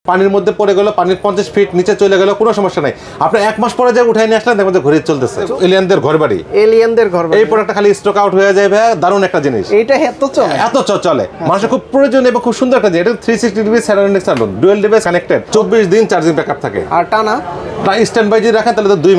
পানির মধ্যে পড়ে গেল, পানির 50 ফিট নিচে চলে গেল, কোনো সমস্যা নাই। আপনি 1 মাস পরে যে উঠাই নিয়ে আসলেন দেখবেন যে ঘড়ি চলতেছে। এলিয়ানদের ঘরবাড়ি, এই প্রোডাক্টটা খালি স্টক আউট হয়ে যায় ভাই। দারুণ একটা জিনিস, এইটা এত চলে মানুষের খুব প্রয়োজন এবং খুব সুন্দর একটা জিনিস। এটা 360 degree surrounding sound, dual device connected, 24 দিন চার্জিং ব্যাকআপ থাকে। আর টানা স্ট্যান্ড বাই যদি রাখেন তাহলে তো 2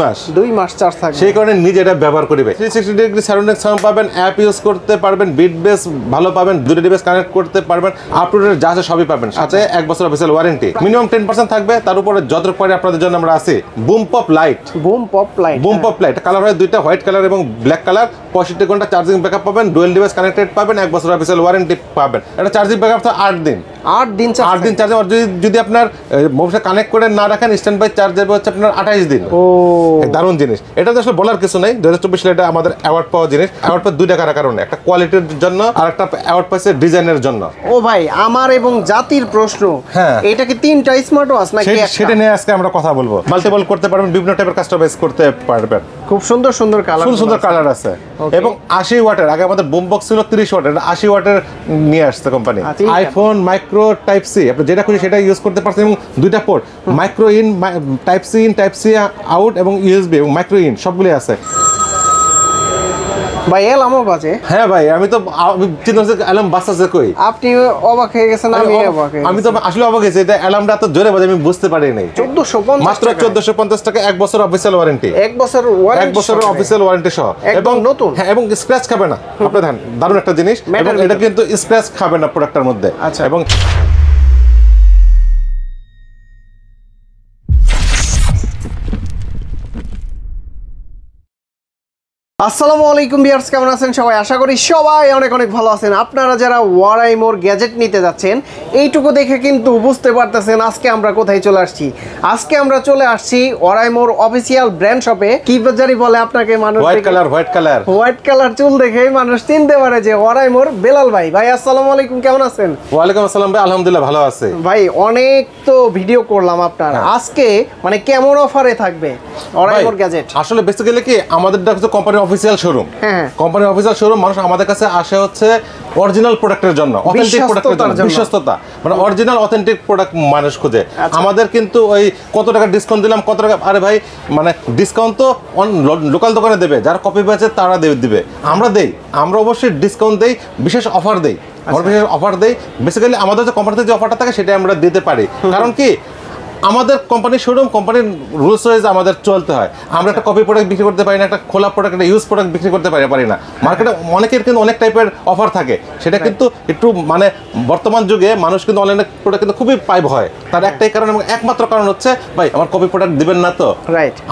মাস চার্জ থাকে। সেই কারণে নিজে এটা ব্যবহার করবে। 360 ডিগ্রি সারাউন্ডিং সাউন্ড পাবেন, অ্যাপ ইউজ করতে পারবেন, বিট বেস ভালো পাবেন, দুটো ডিভাইস কানেক্ট করতে পারবেন, আপলোডের যা আছে সবই পাবেন। সাথে 1 বছর অফিসিয়াল ওয়ারেন্টি, মিনিমাম 10% থাকবে। তার উপরে যতটুকু পারি আপনাদের জন্য আমরা আছি। বুম পপ লাইট কালার হয় দুইটা, হোয়াইট কালার এবং ব্ল্যাক কালার। 65 ঘন্টা চার্জিং ব্যাকআপ পাবেন, ডুয়াল ডিভাইস কানেক্টেড পাবেন, 1 বছর অফিসিয়াল ওয়ারেন্টি পাবেন। এটা চার্জিং ব্যাকআপ তো 8 দিন চার্জিং। যদি আপনার মোবাইল কানেক্ট করে না রাখেন স্ট্যান্ড বাই চার্জ যাবে হচ্ছে আপনার 28 দিন। দারুণ জিনিস। এটা আসলে বলার কিছু নাই। 2024 সালে এটা আমাদের অ্যাওয়ার্ড পাওয়া জিনিস। অ্যাওয়ার্ড পাওয়া 2 টাকার কারণে, একটা কোয়ালিটির জন্য আর একটা অ্যাওয়ার্ড পাইছে ডিজাইনের জন্য। ও ভাই, আমার এবং জাতির প্রশ্ন, এটা কি 3টা স্মার্ট ওয়াচ নাকি একটা? সেটা নিয়ে আজকে আমরা কথা বলবো। মাল্টিপল করতে পারবেন, বিভিন্ন টাইপের কাস্টমাইজ করতে পারবেন। খুব সুন্দর কালার আছে এবং 80 ওয়াটের। আগে আমাদের বুম বক্স ছিল 30 ওয়াটের, 80 ওয়াটের নিয়ে আসছে company. IPhone micro type C, আপনি যেটা খুশি সেটা ইউজ করতে পারছেন এবং 2টা port, micro in, type C in, type C out এবং ইউএসবি এবং মাইক্রো ইন সবগুলোই আছে ভাই। এলামও বাজে। হ্যাঁ ভাই, আমি তো চিন্তা করছি অ্যালার্ম বাজছে কই। আপনি অবাক হয়ে গেছেন, আমি তো আসলে অবাক হয়েছি। এটা অ্যালার্মটা এত জোরে বাজে আমি বুঝতে পারি নাই। 1450 মাত্র 1450 টাকা, 1 বছর অফিসিয়াল ওয়ারেন্টি, 1 বছরের অফিসিয়াল ওয়ারেন্টি সহ এবং নতুন। হ্যাঁ, এবং স্ক্র্যাচ খাবে না। আপনি দেখেন দারুণ একটা জিনিস, এবং এটা কিন্তু স্ক্র্যাচ খাবে না প্রোডাক্টের মধ্যে। এবং আসসালামু আলাইকুম ভিউয়ার্স, কেমন আছেন সবাই? আশা করি সবাই অনেক ভালো আছেন। আপনারা যারা ওয়ারাইমোর গ্যাজেট নিতে যাচ্ছেন, এইটুকু দেখে কিন্তু বুঝতে পারতেছেন আজকে আমরা কোথায় চলে আসছি। আজকে আমরা চলে আসছি ওয়ারাইমোর অফিসিয়াল ব্র্যান্ড শপে। কি বাজারি বলে আপনাকে মানুষ, হোয়াইট কালার চুল দেখে মানুষ চিনতে পারে যে ওয়ারাইমোর বেলাল ভাই। ভাই আসসালামু আলাইকুম, কেমন আছেন? ওয়ালাইকুম আসসালাম ভাই, আলহামদুলিল্লাহ ভালো আছি ভাই। অনেক তো ভিডিও করলাম আপনার, আজকে মানে কেমন অফারে থাকবে ওয়ারাইমোর গ্যাজেট? আসলে বেসিক্যালি কি আমাদের কোম্পানির অফিসিয়াল শোরুম, কোম্পানির অফিসিয়াল শোরুম। মানুষ আমাদের কাছে আসে হচ্ছে অরিজিনাল প্রোডাক্টের জন্য, অথেন্টিক প্রোডাক্টের জন্য, বিশ্বস্ততা, মানে অরিজিনাল অথেন্টিক প্রোডাক্ট মানুষ খোঁজে। আমাদের কিন্তু ওই কত টাকা ডিসকাউন্ট দিলাম, কত টাকা, আরে ভাই মানে ডিসকাউন্ট তো লোকাল দোকানে দেবে, যারা কপি বেচে তারা দিবে। আমরা অবশ্যই ডিসকাউন্ট দেই, বিশেষ অফার দেই। আমরা বিশেষ অফার দেই। বেসিক্যালি আমাদের যে কোম্পানিতে যে অফারটা থাকে সেটা আমরা দিতে পারি। কারণ কি, আমাদের কোম্পানির শোরুম, কোম্পানির রুলস ওয়াইজ আমাদের চলতে হয়। আমরা একটা কপি প্রোডাক্ট বিক্রি করতে পারি না, একটা খোলা প্রোডাক্ট, একটা ইউজ প্রোডাক্ট বিক্রি করতে পারি না। মার্কেটে অনেকের কিন্তু অনেক টাইপের অফার থাকে, সেটা কিন্তু একটু মানে বর্তমান যুগে মানুষ কিন্তু অনলাইনে প্রোডাক্ট কিন্তু খুবই পাই ভয়। তার একটাই কারণ এবং একমাত্র কারণ হচ্ছে ভাই আমার কপি প্রোডাক্ট দিবেন না তো।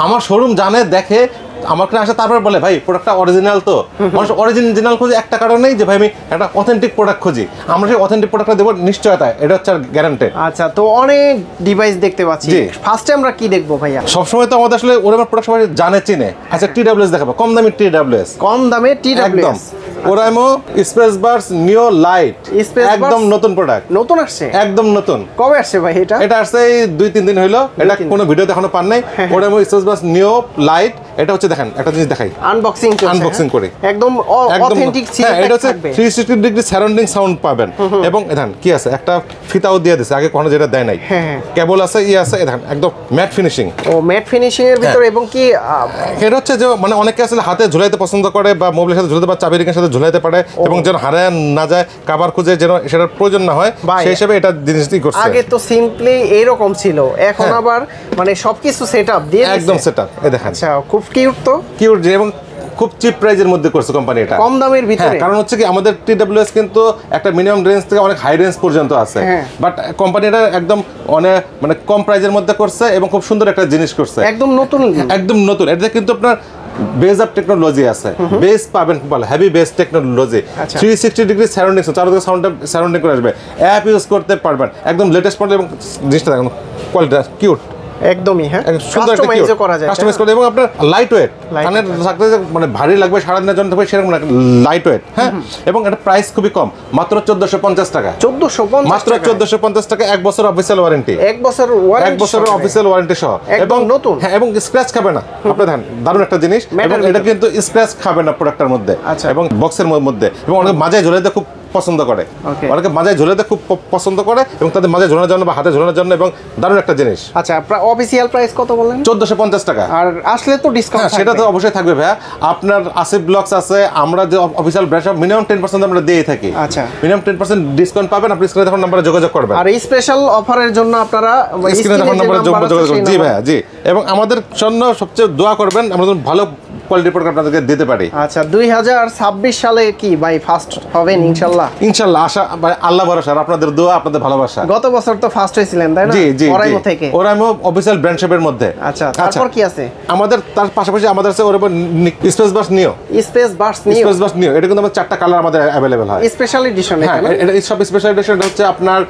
আমার শোরুম জানে, দেখে, আমাকে আসে, তারপর বলে ভাই প্রোডাক্টটা অরিজিনাল তো। মানুষ অরিজিনাল খুঁজে একটা কারণেই যে ভাই আমি একটা অথেন্টিক প্রোডাক্ট খুঁজি। আমরা সেই অথেন্টিক প্রোডাক্টটা দেবো নিশ্চয়তা, এটা হচ্ছে গ্যারান্টেড। আচ্ছা, তো অনেক ডিভাইস দেখতে পাচ্ছি। ফার্স্টে আমরা কি দেখবো ভাইয়া? সবসময় তো আমাদের আসলে ওরাইমোর প্রোডাক্ট সবাই জানে, চিনে। আচ্ছা, TWS দেখাবো, কম দামি TWS, একদম ওরাইমো স্পেস বার্স নিও লাইট, একদম নতুন প্রোডাক্ট, নতুন আসছে, একদম নতুন। কবে আসছে ভাই এটা? এটা আসছে এই 2-3 দিন হইলো। এটা কোনো ভিডিওতে এখনো পান নাই। ওরাইমো স্পেস বার্স নিও লাইট, এটা হচ্ছে দেখেন একটা জিনিস দেখাই, আনবক্সিং করি, একদম অথেন্টিক সিল। এটা হচ্ছে 360 ডিগ্রি সারাউন্ডিং সাউন্ড পাবেন। এবং দেখেন কি আছে, একটা ফিতাও দিয়ে দিয়েছে, আগে কখনো যেটা দেয় নাই। কেবল আছে, আছে, দেখেন একদম ম্যাট ফিনিশিং। ম্যাট ফিনিশিং এর ভিতরে। এবং কি এটা হচ্ছে যে মানে অনেকে আসলে হাতে ঝুলাইতে পছন্দ করে, বা মোবাইলের সাথে ঝুলাতে, বা চাবির সাথে ঝুলাইতে পারে, এবং যেন হারায় না যায়, কাভার খুঁজে যেন সেটার প্রয়োজন না হয়, সেই হিসেবে এটা জিনিসটি করছে। আগে তো সিম্পলি এরকম ছিল, এখন আবার মানে সবকিছু সেটআপ দিয়ে একদম সেটআপ। এই দেখেন, আচ্ছা খুব কিউট এবং খুব চিপ প্রাইজের মধ্যে করছে কোম্পানি, এটা কম দামের ভিতরে। কারণ হচ্ছে কি আমাদের TWS কিন্তু একটা মিনিমাম রেঞ্জ থেকে অনেক হাই রেঞ্জ পর্যন্ত আছে, বাট কোম্পানিটা একদম অনেক মানে কম প্রাইজের মধ্যে করছে এবং খুব সুন্দর একটা জিনিস করছে, একদম নতুন। এটা কিন্তু আপনার বেস অফ টেকনোলজি আছে, বেস পাবেন, বলে heavy base technology, 360 degree surrounding, চারদিকে সারাউন্ডিং করে আসবে, অ্যাপ ইউজ করতে পারবেন, একদম লেটেস্ট মডেল, এবং জিনিসটা দেখুন কোয়ালিটি কিউট, একদমই সুন্দর কাস্টমাইজ করে। এবং আপনার লাইট ওয়েট, কানের থাকতে মানে ভারী লাগবে সারাদিনের জন্য থাকবে সেরকম লাইট ওয়েট। এবং এটা প্রাইস খুবই কম, মাত্র 1450 টাকা, মাত্র 1450 টাকা, 1 বছর অফিসিয়াল ওয়ারেন্টি, 1 বছরের অফিসিয়াল ওয়ারেন্টি সহ, এবং নতুন। এবং স্ক্র্যাচ খাবে না। আপনি দেখেন দারুণ একটা জিনিস, এবং এটা কিন্তু স্ক্র্যাচ খাবে না প্রোডাক্টের মধ্যে এবং বক্সের মধ্যে, এবং অনেক মাঝে ঝুলাইতে খুব পছন্দ করে, Okay. অনেকে মাজায় ঝোলাতে খুব পছন্দ করে এবং তাদের মাজায় ঝোলানোর জন্য বা হাতে ঝোলানোর জন্য এবং দারুণ একটা জিনিস। আচ্ছা, অফিসিয়াল প্রাইস কত বললেন? 1450 টাকা। আর আসলে তো ডিসকাউন্ট হ্যাঁ, সেটা তো অবশ্যই থাকবে ভাইয়া। আপনার আসিফ ব্লগস আছে, আমরা যে অফিসিয়াল ব্র্যান্ড শপ মিনিমাম 10% আমরা দিয়ে থাকি। আচ্ছা, মিনিমাম 10% ডিসকাউন্ট পাবেন, আপনি স্ক্রিনে দেখুন নাম্বারে যোগাযোগ করবেন। আর এই স্পেশাল অফারের জন্য আপনারা স্ক্রিনে দেখুন নাম্বারে যোগাযোগ করবেন। জি ভাইয়া, জি। এবং আমাদের জন্য সবচেয়ে দোয়া করবেন আমরা যেন ভালো কোয়ালিটি প্রোডাক্ট আপনাদেরকে দিতে পারি। আচ্ছা, 2026 সালে কি ভাই ফার্স্ট হবেন ইনশাআল্লাহ? ইনশাআল্লাহ, আশা ভাই, আল্লাহ ভরসা, আর আপনাদের দোয়া, আপনাদের ভালোবাসা। গত বছর তো ফার্স্ট হয়েছিলেন তাই না? জি জি, ওরাইমো থেকে। ওরাইমো অফিসিয়াল ব্র্যান্ড শপের মধ্যে। আচ্ছা, তারপর কি আছে? আমাদের তার পাশাপাশি আমাদের আছে ওরাইমো স্পেস বাস নিও। স্পেস বাস নিও। স্পেস বাস নিও, এটা কিন্তু আমাদের 4টা কালার আমাদের अवेलेबल হয়। স্পেশাল এডিশন হ্যাঁ, এটা। এটা সব স্পেশাল এডিশন হচ্ছে আপনার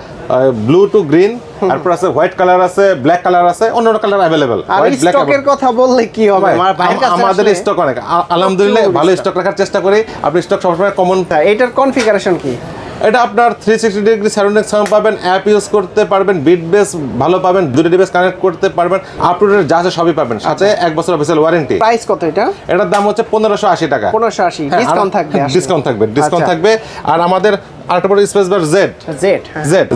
ব্লু টু গ্রিন, তারপর আছে হোয়াইট কালার আছে, ব্ল্যাক কালার আছে, অন্যান্য কালার अवेलेबल। আর স্টকের কথা বললে কি হবে? আমাদের স্টক অনেক, আলহামদুলিল্লাহ ভালো স্টক রাখার চেষ্টা করি। আপনি স্টক সবসময় কমন। এটার কনফিগারেশন কি? এটা আপনার 360 ডিগ্রি সারাউন্ডিং সাউন্ড পাবেন, অ্যাপ ইউজ করতে পারবেন, বিট বেস ভালো পাবেন, দুটো ডিভাইস কানেক্ট করতে পারবেন, আপডেট যা আছে সবই পাবেন, সাথে 1 বছর অফিসিয়াল ওয়ারেন্টি। প্রাইস কত এটা? এটার দাম হচ্ছে 1580 টাকা। 1580 ডিসকাউন্ট থাকবে? ডিসকাউন্ট থাকবে, ডিসকাউন্ট থাকবে। আর আমাদের আরেকটা বড় স্পেস বার জেড।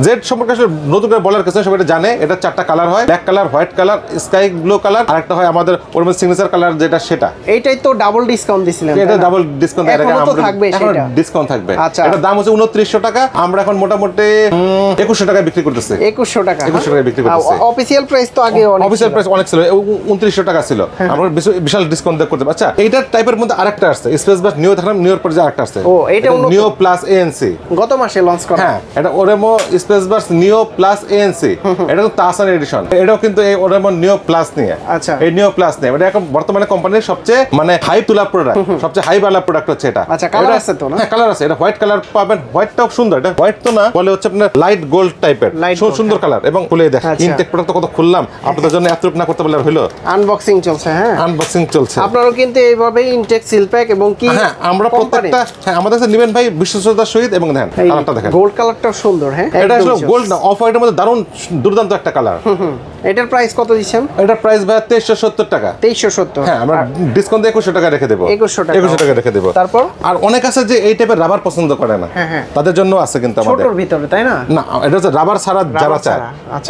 জেড সম্পর্কে আসলে নতুন করে বলার কিছু, সবাই জানে। এটা 4টা কালার হয়, black colour, white colour, sky blue colour, আরেকটা হয় আমাদের ওর মধ্যে সিগনেচার কালার যেটা, সেটা। এইটাই তো ডাবল ডিসকাউন্ট দিছিলেন? এটা ডাবল ডিসকাউন্ট দেয়, এখনো তো থাকবে সেটা? ডিসকাউন্ট থাকবে। আচ্ছা, এটার দাম হচ্ছে 2900 টাকা, আমরা এখন মোটামুটি 2100 টাকায় বিক্রি করতেছি। 2100 টাকা? 2100 টাকায় বিক্রি করতেছি। অফিসিয়াল প্রাইস তো আগে অনেক, অফিসিয়াল প্রাইস অনেক ছিল, 2900 টাকা ছিল। আমরা বিশাল ডিসকাউন্ট দিয়ে করতে। আচ্ছা, এইটার টাইপের মধ্যে আরেকটা আসছে, স্পেস বাস নিও, দেখলাম নিওর পরে যে আরেকটা আসছে। ও, এটা নিও প্লাস এএনসি গত মাসে লঞ্চ করা। হ্যাঁ, এটা ওরেমো স্পেস বাস নিও প্লাস এএনসি, এটা তো তাসান এডিশন। এটাও কিন্তু এই ওরেমো নিও প্লাস নিয়ে। আচ্ছা, এই নিও প্লাস নিয়ে এটা এখন বর্তমানে কোম্পানির সবচেয়ে মানে হাই তোলা প্রোডাক্ট, সবচেয়ে হাই বালা প্রোডাক্ট হচ্ছে এটা। আচ্ছা, কালার আছে তো না? হ্যাঁ, কালার আছে। এটা হোয়াইট কালার পাবেন, হোয়াইটটাও সুন্দর। এটা হোয়াইট তো না, বলে হচ্ছে আপনার লাইট গোল্ড টাইপের, সুন্দর কালার। এবং খুলে দেখেন ইনটেক প্রোডাক্ট কত খুললাম, আপনাদের জন্য এতটুকু না করতে পারলে হলো। আনবক্সিং চলছে। হ্যাঁ, আনবক্সিং চলছে। আপনারাও কিন্তু এইভাবেই ইনটেক সিল প্যাক এবং কি, হ্যাঁ, আমরা প্রত্যেকটা, হ্যাঁ, আমাদের কাছে নেবেন ভাই বিশ্বস্ততার সহিত। এবং দেখেন কালারটা দেখেন, গোল্ড কালারটা সুন্দর। হ্যাঁ, এটা আসলে গোল্ড না, অফ হোয়াইটের মধ্যে দারুণ দুর্দান্ত একটা কালার। এটার প্রাইস কত দিচ্ছেন? এটার প্রাইস ভাই 2370 টাকা। 2370? হ্যাঁ, আমরা ডিসকাউন্ট দিয়ে 2100 টাকা রেখে দেব। 2100 টাকা রেখে দেব। তারপর আর অনেক আছে যে এই টাইপের রাবার পছন্দ করে না, তাদের জন্য আছে কিন্তু আমাদের ছোটর ভিতরে, তাই না? না, এটা হচ্ছে রাবার ছাড়া যারা চায়।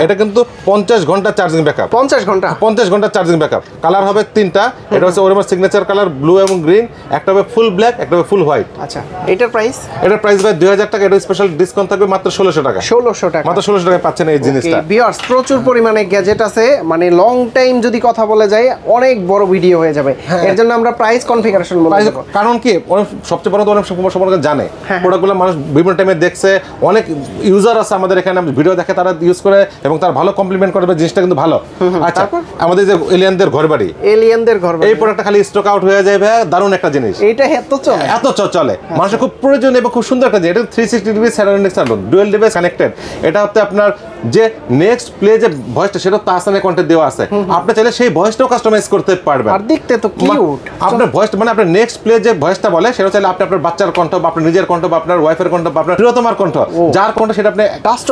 এটা কিন্তু 50 ঘন্টা চার্জিং ব্যাকআপ। 50 ঘন্টা? 50 ঘন্টা চার্জিং ব্যাকআপ। কালার হবে 3টা। এটা হচ্ছে ওর সিগনেচার কালার ব্লু এবং গ্রিন, একটা হবে ফুল ব্ল্যাক, একটা হবে ফুল হোয়াইট। আচ্ছা, এটার প্রাইস? এটার প্রাইস ভাই 2000 টাকা। এটা স্পেশাল ডিসকাউন্ট থাকবে মাত্র 1600 টাকা। 1600 টাকা? মাত্র 1600 টাকায় পাচ্ছেন এই জিনিসটা। ভিউয়ার্স, প্রচুর পরিমাণে গ্যাজেট আছে, মানে লং টাইম যদি কথা বলে যায় অনেক বড় ভিডিও হয়ে যাবে। এর জন্য আমরা প্রাইস কনফিগারেশন বলে দেব। কারণ কি, সবচেয়ে বড় তো অনেক সম্পর্কে জানে, প্রোডাক্টগুলো মানুষ বিভিন্ন টাইমে দেখছে, অনেক ইউজার আছে আমাদের এখানে, ভিডিও দেখে তারা ইউজ করে এবং তার ভালো কমপ্লিমেন্ট করবে, জিনিসটা কিন্তু ভালো। আচ্ছা, আমাদের যে এলিয়ানদের ঘরবাড়ি, এই প্রোডাক্টটা খালি স্টক আউট হয়ে যায় ভাই, দারুণ একটা জিনিস। এইটা এত চলে, এত চলে, মানুষের খুব প্রয়োজন এবং খুব সুন্দর একটা জিনিস। এটা 360 degree surrounding sound, dual device connected. এটা হচ্ছে আপনার যে নেক্সট প্লে যে ভয়েসটা, সেটা তাসানে কন্টেন্ট দেওয়া আছে। আপনি চাইলে সেই ভয়েসটাও কাস্টমাইজ করতে পারবেন। আর দেখতে তো কিউট। আপনার ভয়েস মানে আপনার নেক্সট প্লে যে ভয়েসটা বলে, সেটা চাইলে আপনি আপনার বাচ্চার কণ্ঠ বা আপনার নিজের কণ্ঠ বা আপনার ওয়াইফের কণ্ঠ বা আপনার প্রিয়তমার কণ্ঠ, যার কণ্ঠ, সেটা আপনি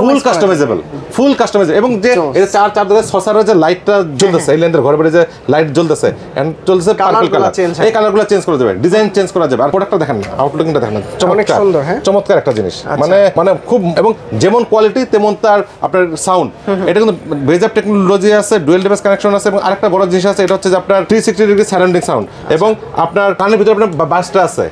ফুল কাস্টমাইজেবল, ফুল কাস্টমাইজেবল। এবং যে এই চার দিকে সসারের যে লাইটটা জ্বলতেছে, এলিয়ানদের ঘরে বাড়ি যে লাইট জ্বলতেছে এন্ড চলতেছে পার্পল কালার, এই কালারগুলো চেঞ্জ করে দেবে, ডিজাইন চেঞ্জ করা যাবে। আর প্রোডাক্টটা দেখেন, আউটলুকিংটা দেখেন, চমৎকার সুন্দর। হ্যাঁ, চমৎকার একটা জিনিস। মানে খুব, এবং যেমন কোয়ালিটি তেমন তার আপনার সাউন্ড। এটা কিন্তু বেজআপ টেকনোলজি আছে, ডুয়াল ডিভাইস কানেকশন আছে, এবং আরেকটা বড় জিনিস আছে, এটা হচ্ছে যে আপনার 360 ডিগ্রি সারাউন্ডিং সাউন্ড। এবং আপনার কানের ভিতরে আপনার বাসটা আছে,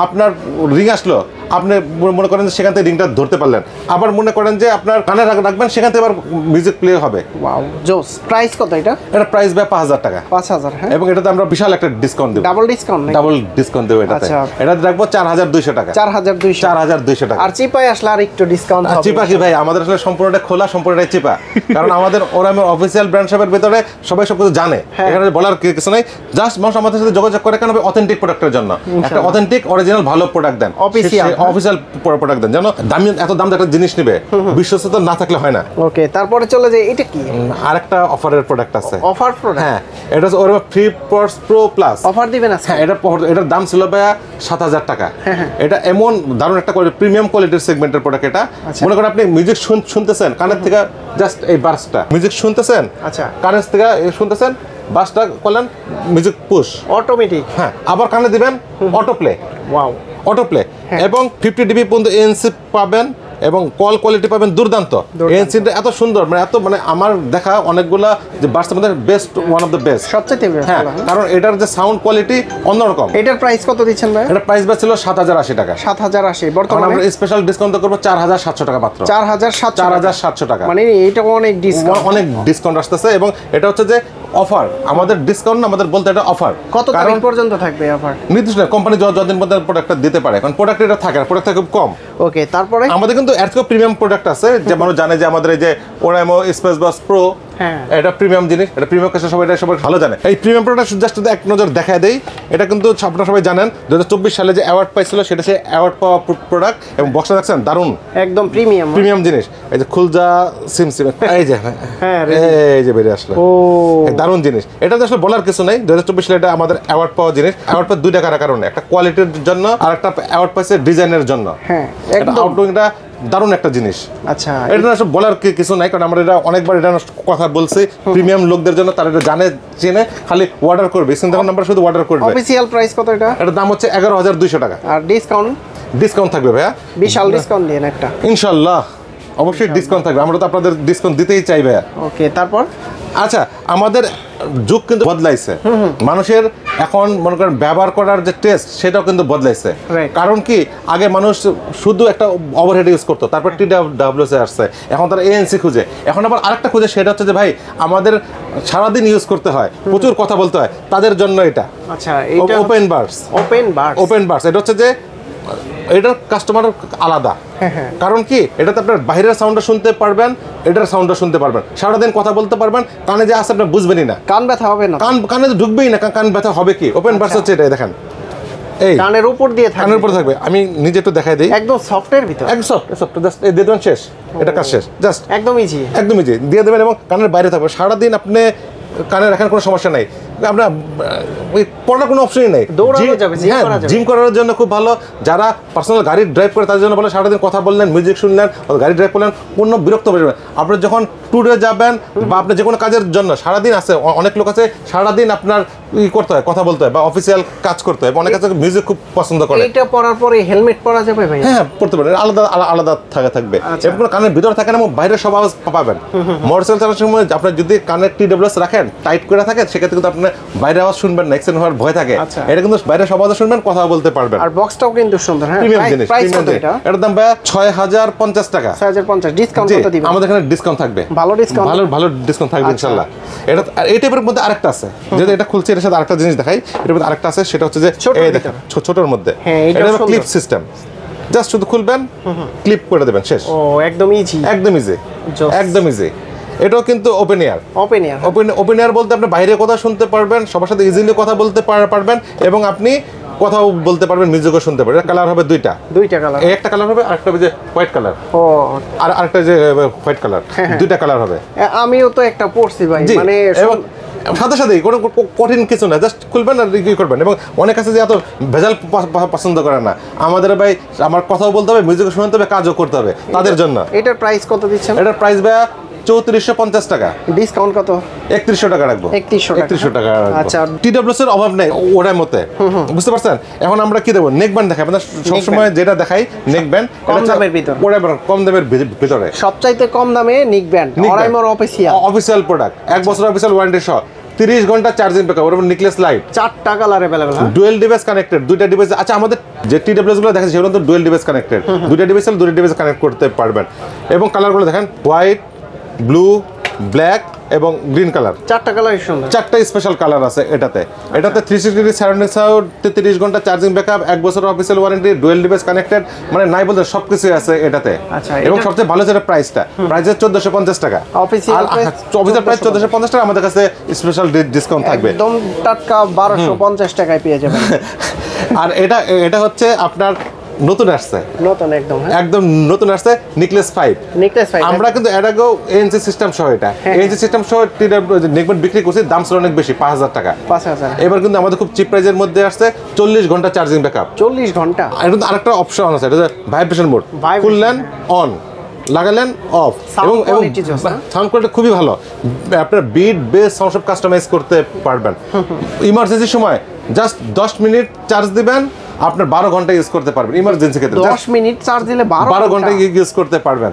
আপনার রিং আসলো, আপনি মনে করেন যে সেখান থেকে রিংটা ধরতে পারলেন, আবার মনে করেন যে আপনার কানে রাখবেন, সেখান থেকে আবার মিউজিক প্লে হবে। ওয়াও, জোস। প্রাইস কত এটা? এটা প্রাইস ভাই 5000 টাকা। 5000? হ্যাঁ, এবং এটাতে আমরা বিশাল একটা ডিসকাউন্ট দেব। Double discount? ডাবল ডিসকাউন্ট দেব এটাতে। এটাতে রাখবো 4200 টাকা। 4200 টাকা। আর চিপায় আসলে আর একটু ডিসকাউন্ট হবে? চিপা কি ভাই, আমাদের আসলে সম্পূর্ণটা খোলা, সম্পূর্ণটাই চিপা। কারণ আমাদের ওরামের অফিসিয়াল ব্র্যান্ড শপের ভিতরে সবাই সবকিছু জানে, এখানে বলার কিছু নাই। জাস্ট মানুষ আমাদের সাথে যোগাযোগ করে কেন, অথেন্টিক প্রোডাক্টের জন্য। একটা অথেন্টিক অরিজিনাল ভালো প্রোডাক্ট দেন, অফিসিয়াল প্রোডাক্ট দেন, যেন দামি এত দাম একটা জিনিস নিবে, বিশ্বস্ততা না থাকলে হয় না। ওকে, তারপরে চলে যাই, এটা কি? আরেকটা অফারের প্রোডাক্ট আছে। Offer product? হ্যাঁ, এটা হচ্ছে ওর free pods pro plus. Offer দিবেন আজকে? হ্যাঁ, এটার দাম ছিল ভাই 7000 টাকা। এটা এমন দারুণ একটা প্রিমিয়াম কোয়ালিটির সেগমেন্টের প্রোডাক্ট। এটা মনে করেন আপনি মিউজিক শুনতেছেন, কানের থেকে জাস্ট এই বাসটা মিউজিক শুনতেছেন, আচ্ছা, কানের থেকে শুনতেছেন, বাসটা করলেন মিউজিক পুশ অটোমেটিক। হ্যাঁ, আবার কানে দিবেন অটো প্লে। ওয়াও, অটোপ্লে এবং 50 ডিবি পর্যন্ত এএনসি পাবেন এবং কল কোয়ালিটি পাবেন দুর্দান্ত। এএনসিটা এত সুন্দর, মানে এত, মানে আমার দেখা অনেকগুলা যে বাসের মধ্যে best, one of the best সবচেয়ে বেস্ট। হ্যাঁ, কারণ এটার যে সাউন্ড কোয়ালিটি অন্যরকম। এটার প্রাইস কত দিচ্ছেন ভাই? এটা প্রাইস ছিল 7080 টাকা। 7080 তখন বর্তমানে আমরা স্পেশাল ডিসকাউন্ট করব 4700 টাকা মাত্র। 4700 টাকা, মানে এটা অনেক ডিসকাউন্ট, অনেক ডিসকাউন্ট আসতেছে। এবং এটা হচ্ছে যে অফার, আমাদের ডিসকাউন্ট না, আমাদের বলতে এটা অফার। কত তারিখ পর্যন্ত থাকবে অফার? নির্দিষ্ট কোম্পানি যতদিন পর্যন্ত প্রোডাক্টটা দিতে পারে, কারণ প্রোডাক্ট এটা থাকে, প্রোডাক্ট থাকে খুব কম। ওকে, তারপরে আমাদের কিন্তু এর থেকে প্রিমিয়াম প্রোডাক্ট আছে, যে মানুষ জানে যে আমাদের এই যে ওরাইমো স্পেস বাস প্রো, হ্যাঁ, এটা প্রিমিয়াম জিনিস, এটা প্রিমিয়াম কাছে সবাই, এটা সবাই ভালো জানে। এই প্রিমিয়াম প্রোডাক্ট জাস্ট এক নজর দেখায় দেই। এটা কিন্তু আপনারা সবাই জানেন 2024 সালে যে অ্যাওয়ার্ড পাইছিল, সেটা সে অ্যাওয়ার্ড পাওয়া প্রোডাক্ট। এবং বক্সটা দেখছেন দারুণ, একদম প্রিমিয়াম জিনিস। এই যে খুলজা সিম এই যে, হ্যাঁ, এই যে বেরিয়ে আসলো, ও দারুণ জিনিস। এটা আসলে বলার কিছু নাই, 2024 সালে এটা আমাদের অ্যাওয়ার্ড পাওয়া জিনিস। অ্যাওয়ার্ড পাওয়া দুইটা কারণে, একটা কোয়ালিটির জন্য আর একটা অ্যাওয়ার্ড পাইছে ডিজাইনের জন্য। হ্যাঁ, এটা আউটডোরিংটা দারুণ একটা জিনিস। আচ্ছা, এটা আসলে বলার কিছু নাই, কারণ আমরা এটা অনেকবার এটা কথা বলছি প্রিমিয়াম লোকদের জন্য, তারা এটা জানে চেনে, খালি অর্ডার করবে, স্ক্রিন নাম্বার শুধু অর্ডার করবে। অফিশিয়াল প্রাইস কত এটা? এটার দাম হচ্ছে 11200 টাকা। আর ডিসকাউন্ট থাকবে ভাইয়া, বিশাল ডিসকাউন্ট দিন একটা, ইনশাআল্লাহ অবশ্যই ডিসকাউন্ট থাকবে। আমরা তো আপনাদের ডিসকাউন্ট দিতেই চাই ভাইয়া। ওকে, তারপর আচ্ছা, আমাদের যুগ কিন্তু বদলাইছে, মানুষের এখন মনে করেন ব্যবহার করার যে টেস্ট সেটাও কিন্তু বদলাইছে। কারণ কি, আগে মানুষ শুধু একটা ওভারহেড ইউজ করতো, তারপর TWS আসছে, এখন তারা ANC খুঁজে, এখন আবার আরেকটা খুঁজে, সেটা হচ্ছে যে ভাই আমাদের সারাদিন ইউজ করতে হয়, প্রচুর কথা বলতে হয়, তাদের জন্য এটা। আচ্ছা, এটা ওপেন বার্স, এটা হচ্ছে যে এটার কাস্টমার আলাদা। কারণ কি, এটাতে আপনার বাইরের সাউন্ডটা শুনতে পারবেন, এটার সাউন্ডটা শুনতে পারবেন, সারাদিন কথা বলতে পারবেন, কানে যে আছে আপনার বুঝবেনই না, কান ব্যথা হবে না, কানে ঢুকবেই না, কান ব্যথা হবে কি। ওপেন বার্স হচ্ছে এটা, দেখেন এই কানের উপর দিয়ে থাকবে, কানের উপর থাকবে। আমি নিজে একটু দেখাই দিই, একদম সফটের ভিতর, একদম সফট, জাস্ট এই দিয়ে দেবেন, শেষ, এটা কাজ শেষ, জাস্ট একদম ইজি দিয়ে দেবেন। এবং কানের বাইরে থাকবে সারাদিন, আপনি কানে রাখার কোনো সমস্যা নাই, আপনার ওই পড়ার কোনো অপশনই নেই। জিম করার জন্য খুব ভালো, যারা পার্সোনাল গাড়ি ড্রাইভ করে তাদের জন্য বলে, সারাদিন কথা বললেন, মিউজিক শুনলেন, গাড়ি ড্রাইভ করলেন, কোনো বিরক্ত হয়ে যাবেন। আপনি যখন ট্যুরে যাবেন বা আপনি যে কোনো কাজের জন্য সারাদিন আছে, অনেক লোক আছে সারাদিন আপনার করতে হয়, কথা বলতে হয় বা অফিসিয়াল কাজ করতে হয়, অনেক আছে মিউজিক খুব পছন্দ করে। এটা পরার পরে হেলমেট পরা যাবে ভাই? হ্যাঁ, পড়তে পারেন, আলাদা আলাদা থাকবে, এবং কানের ভিতরে থাকে না, এবং বাইরে সব আওয়াজ পাবেন। মোটরসাইকেল চালানোর সময় আপনার যদি কানের TWS রাখেন, টাইট করে থাকে, সেক্ষেত্রে কিন্তু আপনার বাইরে আওয়াজ শুনবেন না, অ্যাক্সিডেন্ট হওয়ার ভয় থাকে। এটা কিন্তু বাইরে সব আওয়াজ শুনবেন, কথা বলতে পারবেন। আর বক্সটাও কিন্তু সুন্দর, হ্যাঁ, প্রিমিয়াম জিনিস। এটার দাম ভাই 6050 টাকা। 6050 ডিসকাউন্ট কত দিবেন? আমাদের এখানে ডিসকাউন্ট থাকবে, ভালো ডিসকাউন্ট থাকবে ইনশাআল্লাহ। এটা এই টাইপের মধ্যে আরেকটা আছে, যেটা এটা খুলছে, এর সাথে আরেকটা জিনিস দেখাই, এর মধ্যে আরেকটা আছে, সেটা হচ্ছে যে এই দেখেন ছোটর মধ্যে, এটা হলো ক্লিপ সিস্টেম, জাস্ট শুধু খুলবেন, ক্লিপ করে দেবেন, শেষ। ও, একদম ইজি, একদম ইজি। এটাও কিন্তু ওপেন এয়ার বলতে আপনি বাইরে কথা শুনতে পারবেন, সবার সাথে ইজিলি কথা বলতে পারবেন, এবং আপনি কথাও বলতে পারবেন, মিউজিকও শুনতে পারবেন। কালার হবে দুইটা কালার, একটা কালার হবে, আরেকটা হবে যে হোয়াইট কালার, আর আরেকটা যে হোয়াইট কালার, দুইটা কালার হবে। আমিও তো একটা পড়ছি ভাই, মানে সাথে সাথেই কোনো কঠিন কিছু না, জাস্ট খুলবেন আর কি করবেন। এবং অনেক আছে যে এত ভেজাল পছন্দ করে না, আমাদের ভাই আমার কথাও বলতে হবে, মিউজিকও শুনতে হবে, কাজও করতে হবে, তাদের জন্য। এটার প্রাইস কত দিচ্ছেন? এটার প্রাইস ভাই 3450 টাকা। ডিসকাউন্ট কত? 3100 টাকা রাখবো। 3100 টাকা। আচ্ছা, TWS এর অভাব নেই ওটার মতে, বুঝতে পারছেন? এখন আমরা কি দেবো, নেক ব্যান্ড দেখাই, মানে সবসময় যেটা দেখাই নেক ব্যান্ড, কম দামের ভিতরে, কম দামের ভিতরে, সবচাইতে কম দামে নেক ব্যান্ড, ওরাইমোর অফিসিয়াল প্রোডাক্ট, 1 বছর অফিসিয়াল ওয়ারেন্টি সহ, 30 ঘন্টা চার্জিং ব্যাকআপ, ওর নেকলেস লাইট, 4টা কালার अवेलेबल, হ্যাঁ, ডুয়াল ডিভাইস কানেক্টেড, দুইটা ডিভাইস। আচ্ছা, আমাদের যে TWS গুলো দেখাচ্ছি সেগুলো তো ডুয়াল ডিভাইস কানেক্টেড, দুইটা ডিভাইস কানেক্ট করতে পারবেন। এবং কালারগুলো দেখেন, হোয়াইট, ব্লু, ব্ল্যাক এবং গ্রিন কালার, 4টা কালার সুন্দর, 4টা স্পেশাল কালার আছে এটাতে। 360 ডিগ্রি সারাউন্ডিং সাউন্ড, 30 ঘন্টা চার্জিং ব্যাকআপ, 1 বছর official warranty, dual device connected, মানে নাই বলতে সবকিছুই আছে এটাতে। আচ্ছা, এবং সবচেয়ে ভালো যেটা প্রাইসটা, প্রাইস 1450 টাকা, অফিসিয়াল প্রাইস 1450 টাকা, আমাদের কাছে স্পেশাল ডিসকাউন্ট থাকবে, একদম টাটকা 1250 টাকায় পেয়ে যাবেন। আর এটা হচ্ছে আপনার নতুন আসছে, একদম নতুন আসছে, নেকলেস 5। আমরা কিন্তু এর আগেও ANC সিস্টেম সহ, এটা ANC সিস্টেম সহ নেকব্যান্ড বিক্রি করছি, দাম ছিল অনেক বেশি, 5000 টাকা। এবার কিন্তু আমাদের খুব চিপ প্রাইজের মধ্যে আসছে, 40 ঘন্টা চার্জিং ব্যাকআপ, 40 ঘন্টা। এটা আরেকটা অপশন আছে, এটা ভাইব্রেশন মোড, খুললেন অন, লাগালেন অফ, এবং সাউন্ড কোয়ালিটি খুবই ভালো, আপনার বিট বেস সাউন্ড সব কাস্টমাইজ করতে পারবেন। ইমার্জেন্সির সময় জাস্ট 10 মিনিট চার্জ দিবেন, আপনার 12 ঘন্টা ইউজ করতে পারবেন ইমার্জেন্সি ক্ষেত্রে 10 মিনিট চার্জ দিলে 12 ঘন্টা ইউজ করতে পারবেন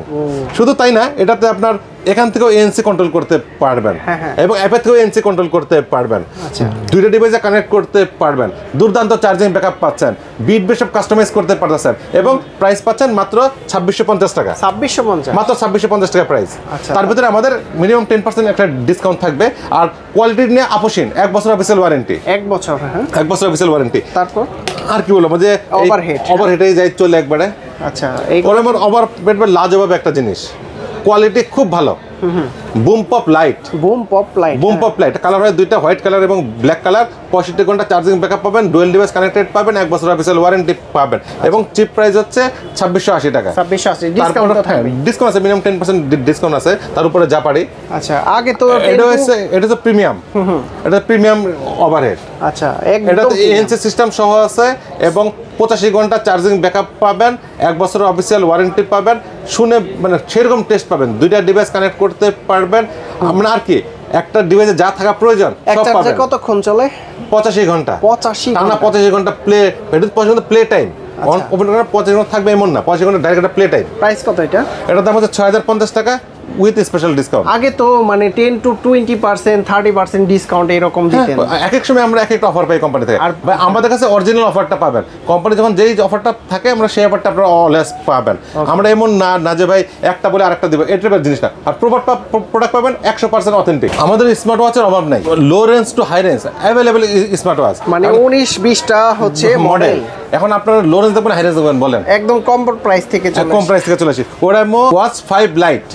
শুধু তাই না এটাতে আপনার এখান থেকেও এনসি কন্ট্রোল করতে পারবেন এবং অ্যাপের থেকেও এনসি কন্ট্রোল করতে পারবেন দুইটা ডিভাইসে কানেক্ট করতে পারবেন দুর্দান্ত চার্জিং ব্যাকআপ পাচ্ছেন বিট বেশপ কাস্টমাইজ করতে পারতেছেন এবং প্রাইস পাচ্ছেন মাত্র 2650 টাকা 2650 মাত্র 2650 টাকা প্রাইস তার ভিতরে আমাদের মিনিমাম 10% একটা ডিসকাউন্ট থাকবে আর কোয়ালিটি নিয়ে আপোষহীন 1 বছর অফিসিয়াল ওয়ারেন্টি 1 বছর 1 বছর অফিসিয়াল ওয়ারেন্টি তারপর আর কি বলবো যে ওভারহেডে যাই চলে একবারে আচ্ছা এই ওভারহেড লাজবাব একটা জিনিস কোয়ালিটি খুব ভালো বুম পপ লাইট কালার হয় দুইটা হোয়াইট কালার এবং ব্ল্যাক কালার 65 ঘন্টা চার্জিং ব্যাকআপ পাবেন ডুয়াল ডিভাইস কানেক্টেড পাবেন 1 বছর অফিসিয়াল ওয়ারেন্টি পাবেন এবং চিপ প্রাইস হচ্ছে 2680 টাকা 2680 ডিসকাউন্ট থাকবে ডিসকাউন্ট আছে মিনিমাম 10% ডিসকাউন্ট আছে তার উপরে যা পারি আচ্ছা আগে তো এটা তো প্রিমিয়াম এটা প্রিমিয়াম ওভারহেড আচ্ছা এটা এনসি সিস্টেম সহ আছে এবং 85 ঘন্টা চার্জিং ব্যাকআপ পাবেন 1 বছরের অফিসিয়াল ওয়ারেন্টি পাবেন শুনে মানে সেরকম টেস্ট পাবেন দুইটা ডিভাইস কানেক্ট করতে পারবেন আমরা আর কি একটা ডিভাইসে যা থাকা প্রয়োজন সব পাবেন কতক্ষণ চলে 85 ঘন্টা 85 ঘন্টা প্লে এটা পর্যন্ত প্লে টাইম অন ওপেন করার 85 ঘন্টা থাকবে এমন না 85 ঘন্টা ডাইরেক্ট প্লে টাইম প্রাইস কত এটা এটার দাম হচ্ছে 6050 টাকা উইথ স্পেশাল ডিসকাউন্ট আগে তো মানে 10 to 20% 30% ডিসকাউন্ট এরকম দিতেন এক এক সময় আমরা এক একটা অফার পাই কোম্পানি থেকে আর আমাদের কাছে অরিজিনাল অফারটা পাবেন কোম্পানি যখন যেই অফারটা থাকে আমরা সেই অফারটা আপনারা অলওয়েজ পাবেন আমরা এমন না যে ভাই একটা বলে আরেকটা দিব এই টাইপের জিনিস না আর প্রোডাক্ট পাবেন 100% অথেন্টিক আমাদের স্মার্ট ওয়াচের অভাব নাই low range to high range available smart watch মানে 19-20টা হচ্ছে মডেল এখন আপনারা লো রেঞ্জ দেখবেন হাই রেঞ্জ দেখবেন বলেন একদম কম প্রাইস থেকে চলে আসি ওরাইমো ওয়াচ 5 লাইট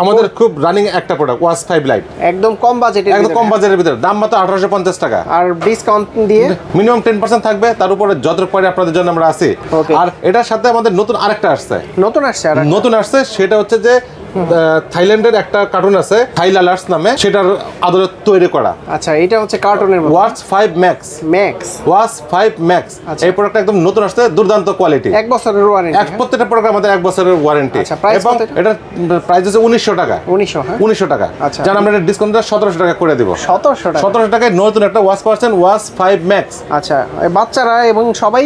আমাদের খুব রানিং একটা প্রোডাক্ট ওয়াচ 5 লাইট একদম কম বাজেটের ভিতরে দাম মাত্র 1850 টাকা আর ডিসকাউন্ট দিয়ে মিনিমাম 10% থাকবে তার উপরে যত পরে আপনাদের জন্য আমরা আছি আর এটার সাথে আমাদের নতুন আরেকটা নতুন আসছে সেটা হচ্ছে যে থাইল্যান্ডের একটা কার্টুন আছে থাইলালার্স নামে সেটার আদরে তৈরি করা আচ্ছা এটা হচ্ছে কার্টুনের মধ্যে ওয়াচ 5 ম্যাক্স ওয়াচ 5 ম্যাক্স এই প্রোডাক্টটা একদম নতুন আসছে দুর্দান্ত কোয়ালিটি 1 বছরের ওয়ারেন্টি প্রত্যেকটা প্রোডাক্ট আমাদের 1 বছরের ওয়ারেন্টি এবং এটা প্রাইস হচ্ছে 1900 টাকা 1900 টাকা জান আমরা এটা ডিসকাউন্ট 1700 টাকা করে দেব 1700 টাকায় নতুন একটা ওয়াচ পাচ্ছেন ওয়াচ 5 ম্যাক্স আচ্ছা বাচ্চারা এবং সবাই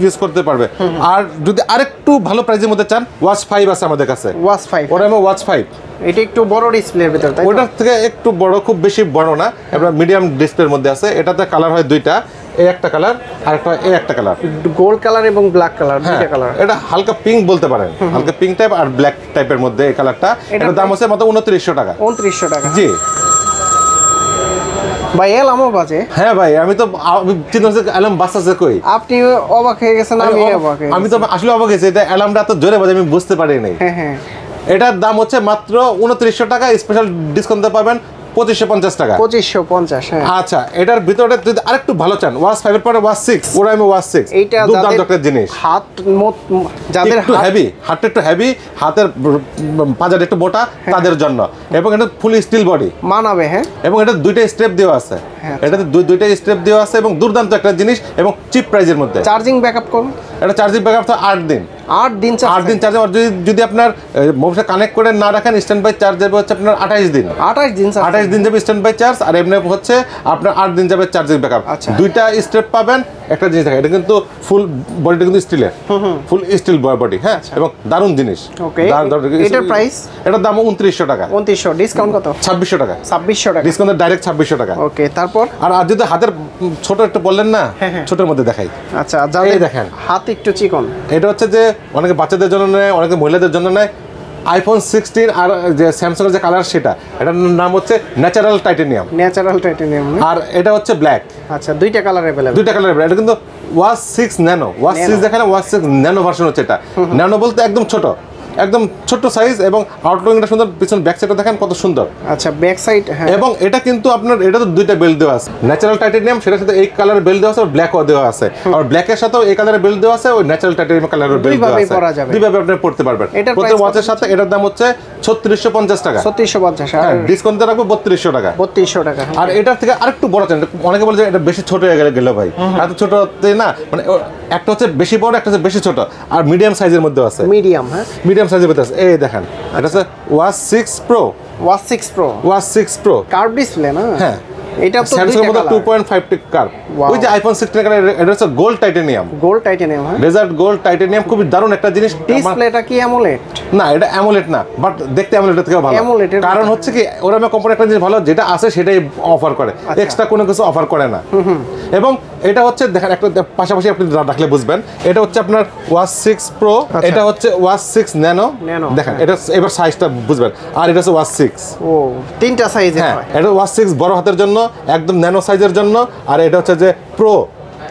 ইউজ করতে পারবে আর যদি আরেকটু ভালো প্রাইসের মধ্যে চান ওয়াচ 5 আছে আমাদের কাছে ওয়াচ 5 ওরাইমো ওয়াচ 5 এটা একটু বড় ডিসপ্লের ভিতর তাই ওটার থেকে একটু বড় খুব বেশি বড় না এটা মিডিয়াম ডিসপ্লের মধ্যে আছে এটাতে কালার হয় দুইটা এই একটা কালার আর একটা কালার গোল্ড কালার এবং ব্ল্যাক কালার দুইটা কালার এটা হালকা পিঙ্ক বলতে পারেন হালকা পিঙ্ক টাইপ আর ব্ল্যাক টাইপের মধ্যে এই কালারটা এটার দাম হচ্ছে মাত্র 2900 টাকা 2900 টাকা জি ভাই এলামও বাজে হ্যাঁ ভাই আমি তো চিন্তা করছি অ্যালার্ম বাজছে কই আপনি অবাক হয়ে গেছেন আমি তো আসলে অবাক হয়েছি এটা অ্যালার্মটা এত জোরে বাজে আমি বুঝতে পারি নাই এটার দাম হচ্ছে মাত্র 2900 টাকা স্পেশাল ডিসকাউন্ট পাবেন 2550 টাকা 2550 হ্যাঁ আচ্ছা এটার ভিতরে যদি আরেকটু ভালো চান ওয়াচ 5 এর পরে ওয়াচ 6 ওরাইমো ওয়াচ 6 এইটা দুর্দান্ত একটা জিনিস হাত যাদের একটু হেভি হাতটা একটু হেভি হাতের পাঁজাটা একটু মোটা তাদের জন্য এবং এটা ফুল স্টিল বডি মানাবে হ্যাঁ এবং এটা দুইটা স্টেপ দেওয়া আছে এটাতে দুইটা স্টেপ দেওয়া আছে এবং দুর্দান্ত একটা জিনিস এবং চিপ প্রাইজের মধ্যে চার্জিং ব্যাকআপ করুন এটা চার্জিং ব্যাকআপ তো 8 দিন 8 দিন চার্জ আর যদি আপনার মোবাইলটা কানেক্ট করে না রাখেন স্ট্যান্ড বাই চার্জ যাবে হচ্ছে আপনার 28 দিন যাবে স্ট্যান্ড বাই চার্জ আর এমনি হচ্ছে আপনার 8 দিন যাবে চার্জিং ব্যাকআপ দুইটা স্টেপ পাবেন একটা জিনিস থাকে এটা কিন্তু ফুল বডিটা কিন্তু স্টিলের ফুল স্টিল বডি হ্যাঁ এবং দারুণ জিনিস এটার প্রাইস এটার দাম 2900 টাকা 2900 ডিসকাউন্ট কত 2600 টাকা 2600 টাকা ডিসকাউন্ট ডাইরেক্ট 2600 টাকা ওকে তারপর আর যদি হাতের ছোট একটু বললেন না ছোটের মধ্যে দেখাই আচ্ছা এই দেখেন হাত একটু চিকন এটা হচ্ছে যে অনেকে বাচ্চাদের জন্য নেয় অনেকে মহিলাদের জন্য নেয় আইফোন 16 আর যে স্যামসাং এর যে কালার সেটা এটার নাম হচ্ছে ন্যাচারাল টাইটানিয়াম আর এটা হচ্ছে ব্ল্যাক আচ্ছা দুইটা কালার अवेलेबल এটা কিন্তু ওয়াচ 6 ন্যানো ওয়াচ 6 দেখেন ওয়াচ 6 ন্যানো ভার্সন হচ্ছে এটা ন্যানো বলতে একদম ছোট সাইজ এবং আউটলুকটা সুন্দর পিছন ব্যাক সাইডটা দেখেন কত সুন্দর আচ্ছা ব্যাক সাইড হ্যাঁ এবং এটা কিন্তু আপনার এটা তো দুইটা বেল্ট দেওয়া আছে ন্যাচারাল টাইটানিয়াম সেটার সাথে এই কালারের বেল্ট দেওয়া আছে আর ব্ল্যাকও দেওয়া আছে আর ব্ল্যাকের সাথেও এই কালারের বেল্ট দেওয়া আছে ওই ন্যাচারাল টাইটানিয়াম কালারের বেল্ট দেওয়া আছে দুইভাবে আপনি পড়তে পারবেন প্রতি ওয়াচের সাথে এটার দাম হচ্ছে 3650 টাকা 3650 আর ডিসকাউন্ট দিয়ে রাখবো 3200 টাকা 3200 টাকা আর এটার থেকে আরেকটু বড় চান অনেকে বলে যে এটা বেশি ছোট হয়ে গেল ভাই এত ছোটতে না মানে একটা হচ্ছে বেশি বড় একটা হচ্ছে বেশি ছোট আর মিডিয়াম সাইজের মধ্যে আছে মিডিয়াম সাইজের মধ্যে আছে এই দেখেন এটা হচ্ছে watch 6 pro watch 6 pro curve display না হ্যাঁ এটা তো স্যামসাং এর মধ্যে 2.5 টি কার্ভ ওই যে আইফোন 16 কালার এটা হচ্ছে গোল্ড টাইটানিয়াম হ্যাঁ ডেজার্ট গোল্ড টাইটানিয়াম খুবই দারুণ একটা জিনিস ডিসপ্লেটা কি অ্যামোলেড না এটা অ্যামোলেড না বাট দেখতে অ্যামোলেড থেকে ভালো কারণ হচ্ছে কি ওরা কোম্পানি একটা জিনিস ভালো যেটা আছে সেটাই অফার করে এক্সট্রা কোনো কিছু অফার করে না এবং এটা হচ্ছে দেখেন একটা পাশাপাশি আপনি রাখলে বুঝবেন এটা হচ্ছে আপনার ওয়াচ 6 প্রো এটা হচ্ছে ওয়াচ 6 ন্যানো দেখেন এটা এবার সাইজটা বুঝবেন আর এটা হচ্ছে ওয়াচ 6 ও তিনটা সাইজে হয় এটা ওয়াচ 6 বড় হাতের জন্য একদম ন্যানো সাইজের জন্য আর এটা হচ্ছে যে প্রো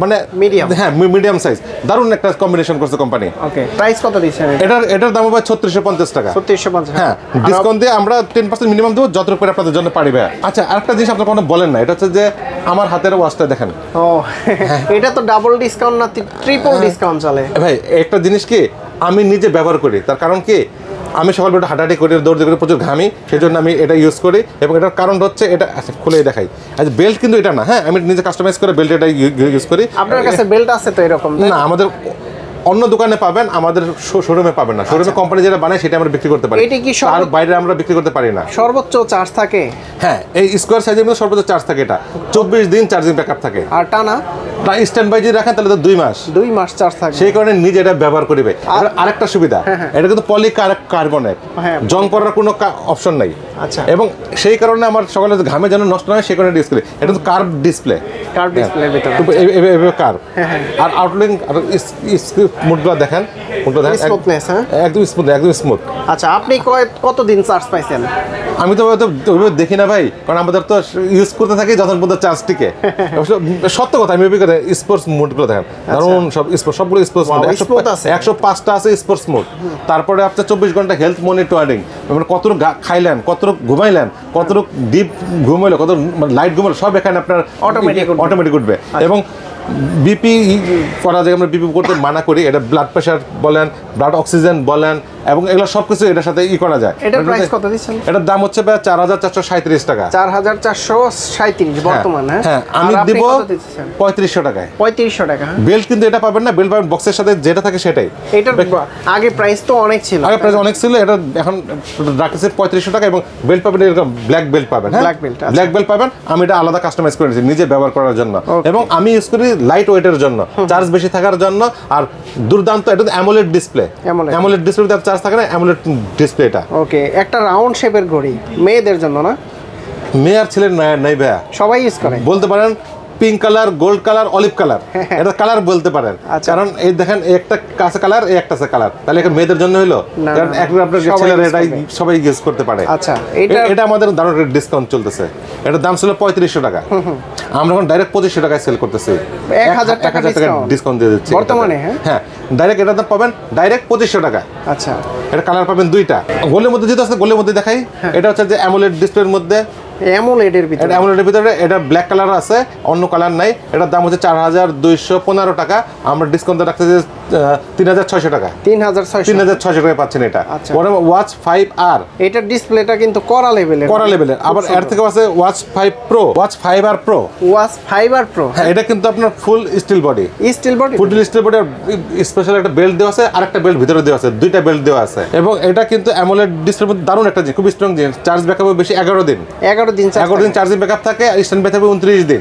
মানে মিডিয়াম হ্যাঁ মিডিয়াম সাইজ দারুণ একটা কম্বিনেশন করছে কোম্পানি ওকে প্রাইস কত দিচ্ছেন এটার দাম হবে 3650 টাকা 3650 হ্যাঁ ডিসকাউন্ট দিয়ে আমরা 10% মিনিমাম দেব যতটুকু করে আপনাদের জন্য পারিবে আচ্ছা আরেকটা জিনিস আপনারা কোনো বলেন না এটা হচ্ছে যে আমার হাতের ওয়াচটা দেখেন ও এটা তো ডাবল ডিসকাউন্ট না ট্রিপল ডিসকাউন্ট চলে ভাই একটা জিনিস কি আমি নিজে ব্যবহার করি তার কারণ কি আমি সকালবেলা হাঁটাহাঁটি করি দৌড় করে প্রচুর ঘামি সেই জন্য আমি এটা ইউজ করি এবং এটার কারণ হচ্ছে এটা আচ্ছা খুলে দেখাই আচ্ছা বেল্ট কিন্তু এটা না হ্যাঁ আমি নিজে কাস্টমাইজ করে বেল্ট এটা ইউজ করি আপনার কাছে বেল্ট আছে তো এরকম না আমাদের অন্য দোকানে পাবেন আমাদের শোরুমে পাবেন না শোরুমে কোম্পানি যেটা বানায় সেটা আমরা বিক্রি করতে পারি এটা কি আর বাইরে আমরা বিক্রি করতে পারি না সর্বোচ্চ চার্জ থাকে হ্যাঁ এই স্কোয়ার সাইজের মধ্যে সর্বোচ্চ চার্জ থাকে এটা 24 দিন চার্জিং ব্যাকআপ থাকে আর টানা প্রায় স্ট্যান্ড বাই যদি রাখেন তাহলে তো 2 মাস চার্জ থাকে সেই কারণে নিজে এটা ব্যবহার করিবে আরেকটা সুবিধা এটা কিন্তু পলি কার্বনেট জং পড়ার কোনো অপশন নাই আচ্ছা এবং সেই কারণে আমার সকালে ঘামে যেন নষ্ট হয় সেই কারণে ডিসপ্লে এটা তো কার্ভ ডিসপ্লে ভিতরে কার্ভ আর আউটলাইন আর মুডগুলো দেখেন স্মুথনেস একদম স্মুথ আচ্ছা আপনি কতদিন চার্জ পাইছেন আমি তো ওইভাবে দেখি না ভাই কারণ আমাদের তো ইউজ করতে থাকি যখন পর্যন্ত চার্জ টিকে সত্য কথা আমি স্পোর্টস মোডগুলো দেখেন কারণ সবগুলো স্পোর্টস মোড 105টা আছে স্পোর্টস মোড তারপরে আপনার 24 ঘন্টা হেলথ মনিটরিং মানে কতটুকু খাইলেন কতটুকু ঘুমাইলেন কতটুকু ডিপ ঘুমাইলো কত লাইট ঘুমাইলো সব এখানে আপনার অটোমেটিক উঠবে এবং বিপি করা যায় আমরা বিপি করতে মানা করি এটা ব্লাড প্রেশার বলেন ব্লাড অক্সিজেন বলেন এবং এগুলো সবকিছু এটার সাথে করা যায় এটার প্রাইস কত দিচ্ছেন এটার দাম হচ্ছে 4437 টাকা 4437 বর্তমানে হ্যাঁ আমি দিব 3500 টাকায় 3500 টাকা বেল্ট কিন্তু এটা পাবেন না বেল্ট পাবেন বক্সের সাথে যেটা থাকে সেটাই এটার আগে প্রাইস তো অনেক ছিল এটা এখন রাখছে 3500 টাকা এবং বেল্ট পাবেন এরকম ব্ল্যাক বেল্ট পাবেন হ্যাঁ ব্ল্যাক বেল্ট পাবেন আমি এটা আলাদা কাস্টমাইজ করে নিয়েছি নিজে ব্যবহার করার জন্য এবং আমি ইউজ করি লাইট ওয়েটের জন্য চার্জ বেশি থাকার জন্য আর দুর্দান্ত এটা অ্যামোলেড ডিসপ্লে ডিসপ্লে চার্জ থাকে না অ্যামোলেড ডিসপ্লে এটা ওকে একটা রাউন্ড শেপের ঘড়ি মেয়েদের জন্য না মেয়ে আর ছেলে নাই ভাইয়া সবাই ইউজ করে বলতে পারেন pink colour gold colour olive colour এটা কালার বলতে পারেন কারণ এই দেখেন একটা কাছে কালার এই একটা আছে কালার তাহলে এটা মেয়েদের জন্য হলো কারণ একটা আপনার ছেলেরা এটাই সবাই ইউজ করতে পারে আচ্ছা এটা আমাদের দারুণ ডিসকাউন্ট চলতেছে এটার দাম ছিল 3500 টাকা আমরা এখন ডাইরেক্ট 2500 টাকায় সেল করতেছি 1000 টাকা ডিসকাউন্ট দিয়ে দিচ্ছি বর্তমানে হ্যাঁ ডাইরেক্ট এটা দাম পাবেন ডাইরেক্ট 2500 টাকা আচ্ছা এটা কালার পাবেন দুইটা গোলের মধ্যে যেটা আছে গোলের মধ্যে দেখাই এটা হচ্ছে যে অ্যামোলেড ডিসপ্লের মধ্যে অ্যামোলেডের ভিতরে এটা ব্ল্যাক কালার আছে অন্য কালার নাই এটার দাম হচ্ছে 4215 টাকা আমরা ডিসকাউন্ট রাখতে 3600 টাকা 3600 টাকা পাচ্ছেন এটা ওটা ওয়াচ 5R এটার ডিসপ্লেটা কিন্তু কড়া লেভেলের আবার এর থেকে আছে watch 5 pro watch 5R pro হ্যাঁ এটা কিন্তু আপনার ফুল স্টিল বডি ফুল স্টিল বডি স্পেশাল একটা বেল্ট দেওয়া আছে আরেকটা বেল্ট ভিতরে দেওয়া আছে দুইটা বেল্ট দেওয়া আছে এবং এটা কিন্তু অ্যামোলেড ডিসপ্লের মধ্যে দারুণ একটা জিনিস খুব স্ট্রং জিনিস চার্জ ব্যাকআপ বেশি 11 দিন চার্জিং ব্যাকআপ থাকে আর স্ট্যান্ড বাই থাকবে 29 দিন